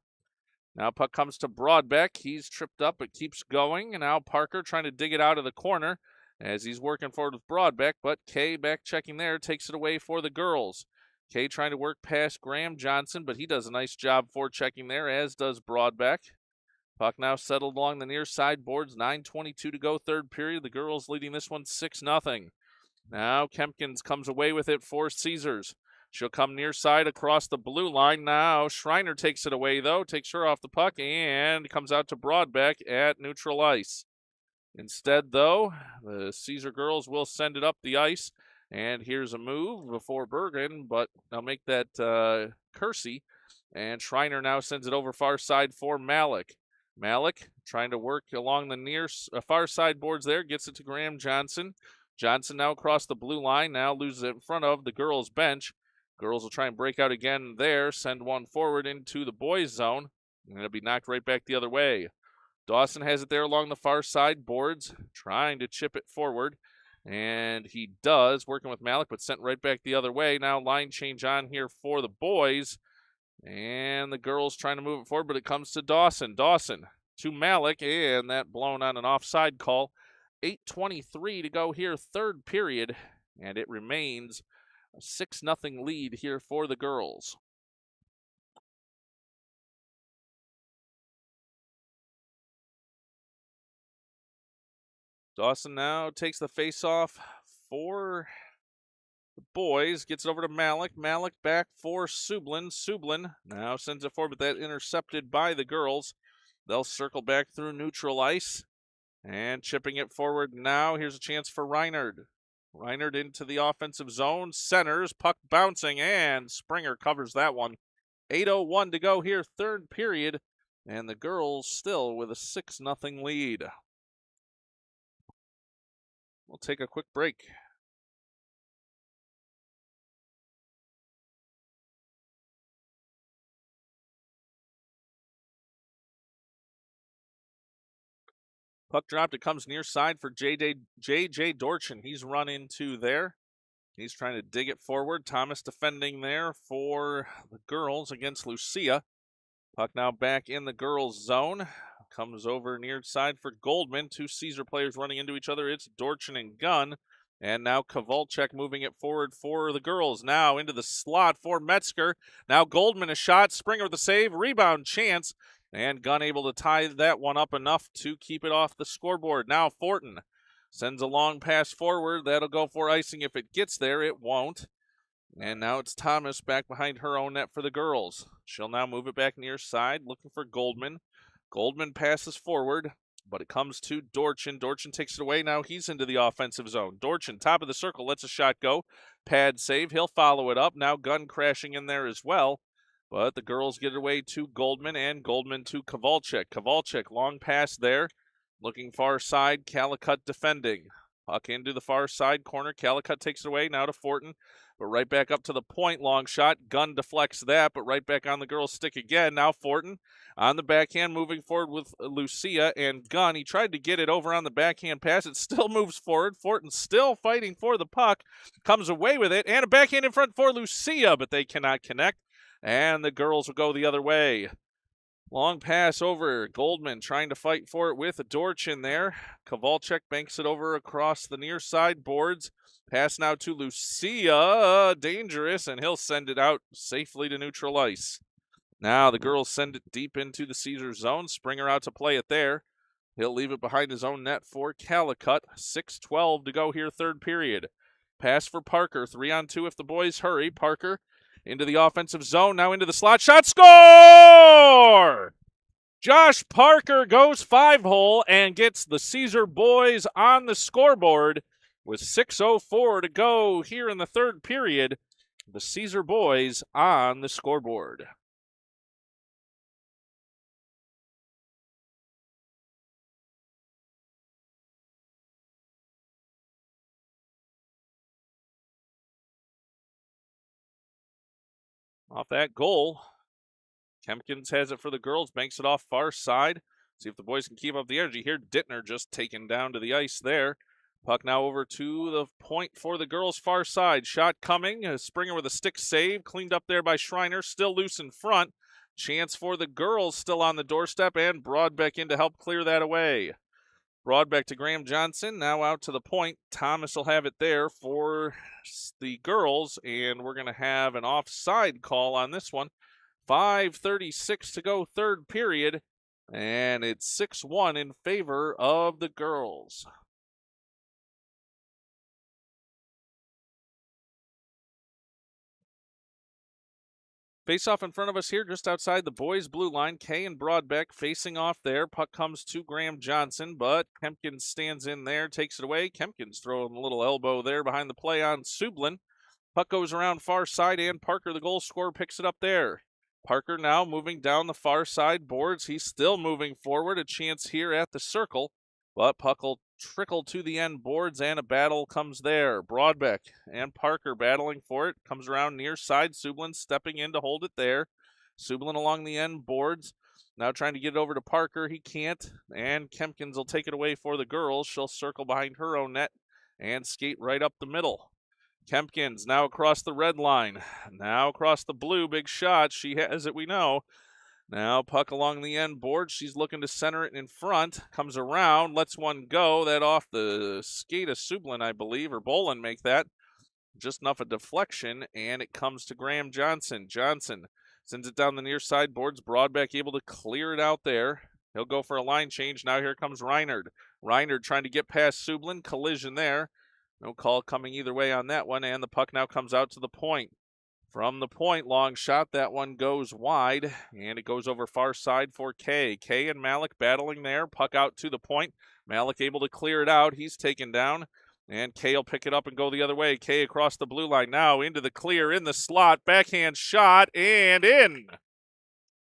Now puck comes to Broadbeck. He's tripped up but keeps going. And now Parker trying to dig it out of the corner as he's working forward with Broadbeck. But Kay back checking there, takes it away for the girls. Kay trying to work past Graham Johnson, but he does a nice job for checking there, as does Broadbeck. Puck now settled along the near side boards. 9:22 to go, third period. The girls leading this one 6-0. Now Kempkins comes away with it for Caesars. She'll come near side across the blue line. Now Schreiner takes it away, though. Takes her off the puck and comes out to Broadbeck at neutral ice. Instead, though, the Caesar girls will send it up the ice. And here's a move before Bergen, but they'll make that Kersey. And Schreiner now sends it over far side for Malik. Malik trying to work along the near far side boards there. Gets it to Graham Johnson. Johnson now across the blue line. Now loses it in front of the girls' bench. Girls will try and break out again there. Send one forward into the boys' zone. And it'll be knocked right back the other way. Dawson has it there along the far side boards. Trying to chip it forward. And he does, working with Malik, but sent right back the other way. Now line change on here for the boys. And the girls trying to move it forward, but it comes to Dawson. Dawson to Malik, and that blown on an offside call. 8:23 to go here, third period, and it remains a 6-0 lead here for the girls. Dawson now takes the face-off for the boys, gets it over to Malik. Malik back for Sublin. Sublin now sends it forward, but that intercepted by the girls. They'll circle back through neutral ice and chipping it forward now. Here's a chance for Reinhard. Reinert into the offensive zone, centers, puck bouncing, and Springer covers that one. 8:01 to go here, third period, and the girls still with a 6-0 lead. We'll take a quick break. Puck dropped. It comes near side for J.J. Dorchin. He's run into there. He's trying to dig it forward. Thomas defending there for the girls against Lucia. Puck now back in the girls' zone. Comes over near side for Goldman. Two Caesar players running into each other. It's Dorchin and Gunn. And now Kowalczyk moving it forward for the girls. Now into the slot for Metzger. Now Goldman a shot. Springer with a save. Rebound chance. And Gunn able to tie that one up enough to keep it off the scoreboard. Now Fortin sends a long pass forward. That'll go for icing if it gets there. It won't. And now it's Thomas back behind her own net for the girls. She'll now move it back near side, looking for Goldman. Goldman passes forward, but it comes to Dorchin. Dorchin takes it away. Now he's into the offensive zone. Dorchin, top of the circle, lets a shot go. Pad save. He'll follow it up. Now Gunn crashing in there as well. But the girls get it away to Goldman, and Goldman to Kowalczyk. Kowalczyk, long pass there. Looking far side, Calicut defending. Puck into the far side corner. Calicut takes it away now to Fortin. But right back up to the point, long shot. Gunn deflects that, but right back on the girl's stick again. Now Fortin on the backhand, moving forward with Lucia and Gunn. He tried to get it over on the backhand pass. It still moves forward. Fortin still fighting for the puck. Comes away with it, and a backhand in front for Lucia, but they cannot connect. And the girls will go the other way. Long pass over. Goldman trying to fight for it with Dorchin there. Kowalczyk banks it over across the near side boards. Pass now to Lucia. Dangerous, and he'll send it out safely to neutral ice. Now the girls send it deep into the Caesar zone. Springer out to play it there. He'll leave it behind his own net for Calicut. 6:12 to go here, third period. Pass for Parker. 3-on-2 if the boys hurry. Parker into the offensive zone. Now into the slot. Shot. Score! Josh Parker goes 5-hole and gets the Caesar boys on the scoreboard with 6:04 to go here in the third period. The Caesar boys on the scoreboard. Off that goal, Kempkins has it for the girls, banks it off far side. See if the boys can keep up the energy here. Dittner just taken down to the ice there. Puck now over to the point for the girls' far side. Shot coming. Springer with a stick save. Cleaned up there by Schreiner. Still loose in front. Chance for the girls still on the doorstep, and Broadbeck in to help clear that away. Broadbeck to Graham Johnson. Now out to the point. Thomas will have it there for the girls, and we're going to have an offside call on this one. 5:36 to go, third period, and it's 6-1 in favor of the girls. Face off in front of us here, just outside the boys' blue line. Kay and Broadbeck facing off there. Puck comes to Graham Johnson, but Kempkins stands in there, takes it away. Kempkins throwing a little elbow there behind the play on Sublin. Puck goes around far side, and Parker, the goal scorer, picks it up there. Parker now moving down the far side boards. He's still moving forward. A chance here at the circle, but puck will trickle to the end boards, and a battle comes there. Broadbeck and Parker battling for it. Comes around near side. Sublin stepping in to hold it there. Sublin along the end boards. Now trying to get it over to Parker. He can't, and Kempkins will take it away for the girls. She'll circle behind her own net and skate right up the middle. Kempkins now across the red line. Now across the blue. Big shot. She has it, we know. Now puck along the end board. She's looking to center it in front. Comes around. Lets one go. That off the skate of Sublin, I believe, or Bolin make that. Just enough a deflection, and it comes to Graham Johnson. Johnson sends it down the near side boards. Broadbeck able to clear it out there. He'll go for a line change. Now here comes Reinard. Reinard trying to get past Sublin. Collision there. No call coming either way on that one, and the puck now comes out to the point. From the point, long shot. That one goes wide, and it goes over far side for Kay. Kay and Malik battling there. Puck out to the point. Malik able to clear it out. He's taken down. And Kay will pick it up and go the other way. Kay across the blue line now into the clear, in the slot, backhand shot, and in.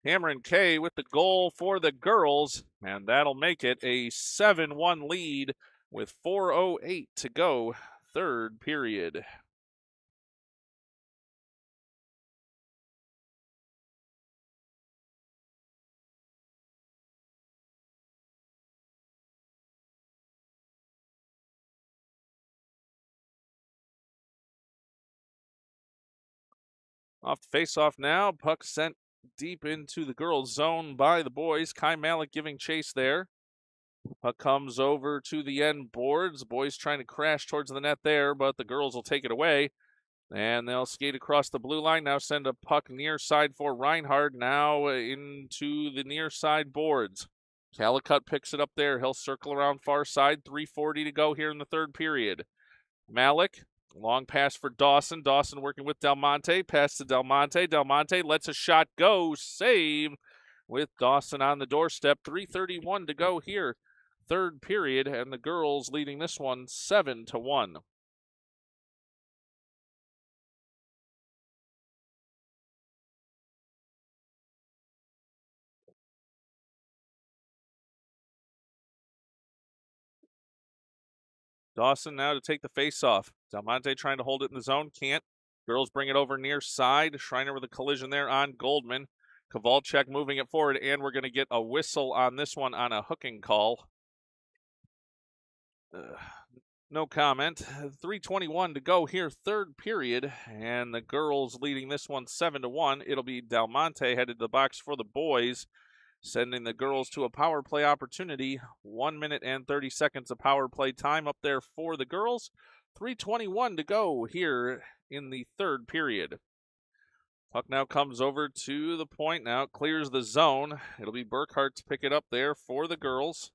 Cameron Kay with the goal for the girls, and that'll make it a 7-1 lead with 4:08 to go, third period. Off the face-off now, puck sent deep into the girls' zone by the boys. Kai Malik giving chase there. Puck comes over to the end boards. The boys trying to crash towards the net there, but the girls will take it away. And they'll skate across the blue line. Now send a puck near side for Reinhardt. Now into the near side boards. Calicut picks it up there. He'll circle around far side. 3:40 to go here in the third period. Malik, long pass for Dawson. Dawson working with Del Monte. Pass to Del Monte. Del Monte lets a shot go. Save with Dawson on the doorstep. 3:31 to go here. Third period, and the girls leading this one 7-1. Dawson now to take the face-off. Del Monte trying to hold it in the zone. Can't. Girls bring it over near side. Schreiner with a collision there on Goldman. Kowalczyk moving it forward, and we're going to get a whistle on this one on a hooking call. No comment. 3:21 to go here, third period, and the girls leading this one 7-1. It'll be Del Monte headed to the box for the boys, sending the girls to a power play opportunity. 1 minute and 30 seconds of power play time up there for the girls. 3:21 to go here in the third period. Puck now comes over to the point. Now it clears the zone. It'll be Burkhart to pick it up there for the girls.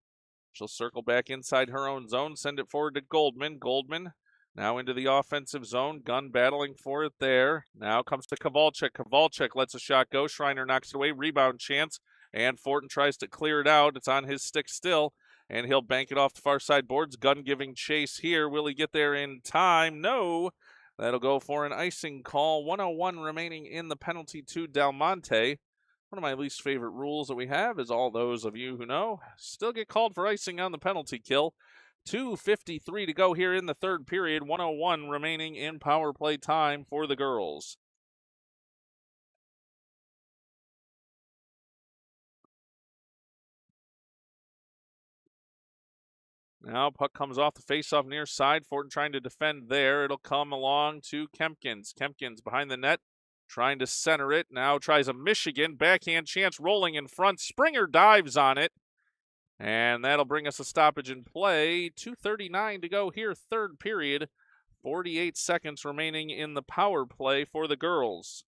She'll circle back inside her own zone, send it forward to Goldman. Goldman now into the offensive zone. Gunn battling for it there. Now comes to Kowalczyk. Kowalczyk lets a shot go. Schreiner knocks it away. Rebound chance. And Fortin tries to clear it out. It's on his stick still. And he'll bank it off the far side boards. Gunn giving chase here. Will he get there in time? No. That'll go for an icing call. 1:01 remaining in the penalty to Del Monte. One of my least favorite rules that we have is all those of you who know still get called for icing on the penalty kill. 2:53 to go here in the third period. 1:01 remaining in power play time for the girls. Now puck comes off the faceoff near side. Fortin trying to defend there. It'll come along to Kempkins. Kempkins behind the net, trying to center it. Now tries a Michigan backhand chance rolling in front. Springer dives on it. And that'll bring us a stoppage in play. 2:39 to go here, third period. 48 seconds remaining in the power play for the girls.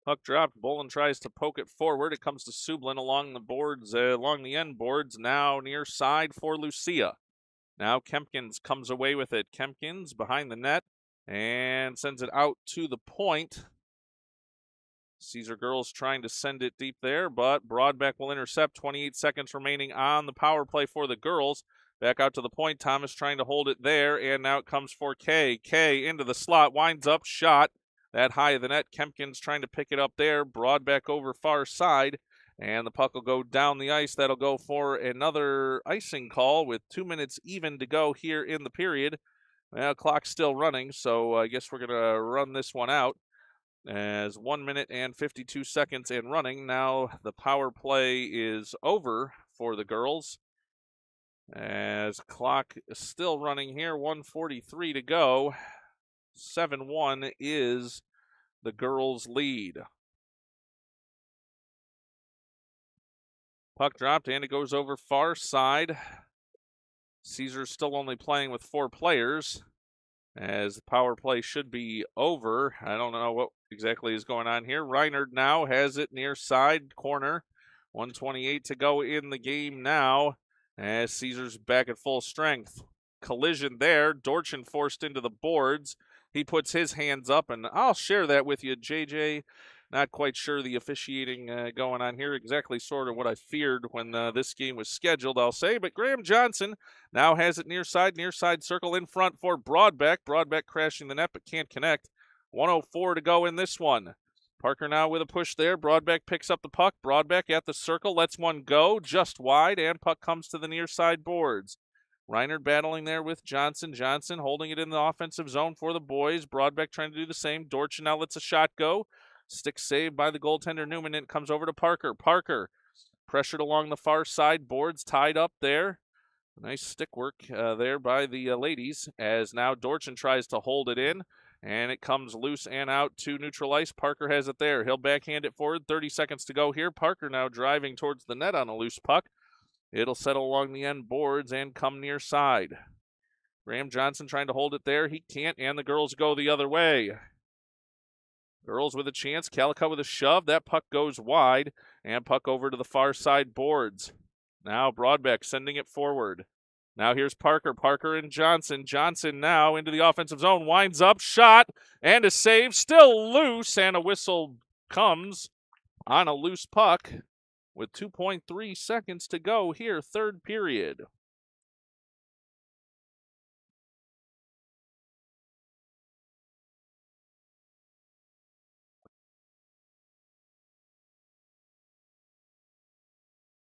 Puck dropped. Bolin tries to poke it forward. It comes to Sublin along the boards, along the end boards. Now near side for Lucia. Now Kempkins comes away with it. Kempkins behind the net and sends it out to the point. Caesar Girls trying to send it deep there, but Broadbeck will intercept. 28 seconds remaining on the power play for the girls. Back out to the point. Thomas trying to hold it there, and now it comes for Kay. Kay into the slot, winds up, shot. That high of the net. Kempkins trying to pick it up there. Broadbeck over far side. And the puck will go down the ice. That'll go for another icing call with 2 minutes even to go here in the period. Well, clock's still running, so I guess we're going to run this one out. As 1 minute and 52 seconds in running. Now the power play is over for the girls. As clock is still running here. 1:43 to go. 7-1 is the girls' lead. Puck dropped and it goes over far side. Caesar's still only playing with 4 players as the power play should be over. I don't know what exactly is going on here. Reinhardt now has it near side corner. 1:28 to go in the game now as Caesars back at full strength. Collision there. Dorchin forced into the boards. He puts his hands up, and I'll share that with you, JJ. Not quite sure the officiating going on here. Exactly sort of what I feared when this game was scheduled, I'll say. But Graham Johnson now has it near side circle in front for Broadbeck. Broadbeck crashing the net but can't connect. 1:04 to go in this one. Parker now with a push there. Broadbeck picks up the puck. Broadbeck at the circle, lets one go just wide, and puck comes to the near side boards. Reinert battling there with Johnson. Johnson holding it in the offensive zone for the boys. Broadbeck trying to do the same. Dorchin now lets a shot go. Stick saved by the goaltender Newman, and it comes over to Parker. Parker pressured along the far side. Boards tied up there. Nice stick work there by the ladies as now Dorchin tries to hold it in. And it comes loose and out to neutral ice. Parker has it there. He'll backhand it forward. 30 seconds to go here. Parker now driving towards the net on a loose puck. It'll settle along the end boards and come near side. Graham Johnson trying to hold it there. He can't, and the girls go the other way. Girls with a chance. Calicut with a shove. That puck goes wide, and puck over to the far side boards. Now Broadbeck sending it forward. Now here's Parker. Parker and Johnson. Johnson now into the offensive zone. Winds up, shot, and a save. Still loose, and a whistle comes on a loose puck with 2.3 seconds to go here, third period.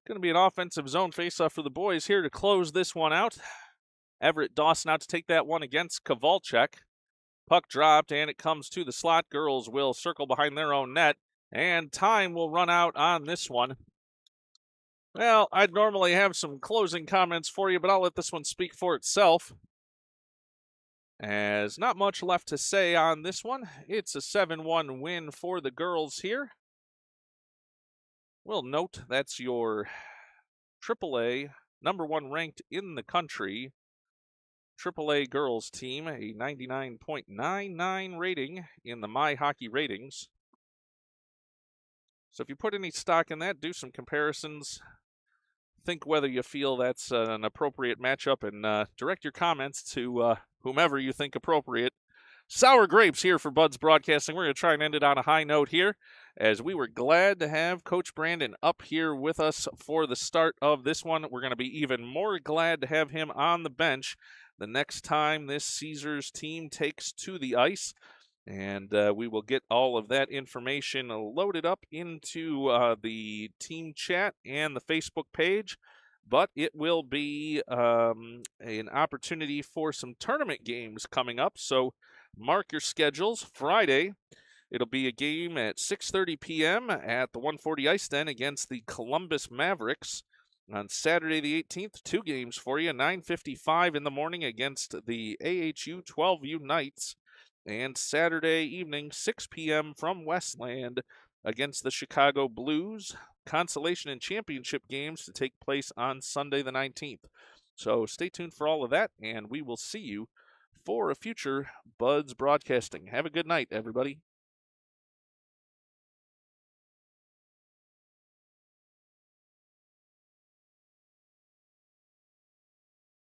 Going to be an offensive zone faceoff for the boys here to close this one out. Everett Dawson out to take that one against Kovalchuk. Puck dropped, and it comes to the slot. Girls will circle behind their own net, and time will run out on this one. Well, I'd normally have some closing comments for you, but I'll let this one speak for itself. As not much left to say on this one. It's a 7-1 win for the girls here. We'll note that's your AAA, number one ranked in the country, AAA girls team, a 99.99 rating in the My Hockey ratings. So if you put any stock in that, do some comparisons. Think whether you feel that's an appropriate matchup, and direct your comments to whomever you think appropriate. Sour grapes here for Buds Broadcasting. We're going to try and end it on a high note here, as we were glad to have Coach Brandon up here with us for the start of this one. We're going to be even more glad to have him on the bench the next time this Caesars team takes to the ice. And we will get all of that information loaded up into the team chat and the Facebook page. But it will be an opportunity for some tournament games coming up. So mark your schedules. Friday, it'll be a game at 6:30 p.m. at the 140 Ice Den against the Columbus Mavericks. On Saturday the 18th, two games for you. 9:55 in the morning against the AHU 12U Knights. And Saturday evening, 6 p.m. from Westland against the Chicago Blues. Consolation and championship games to take place on Sunday the 19th. So stay tuned for all of that, and we will see you for a future Buds Broadcasting. Have a good night, everybody.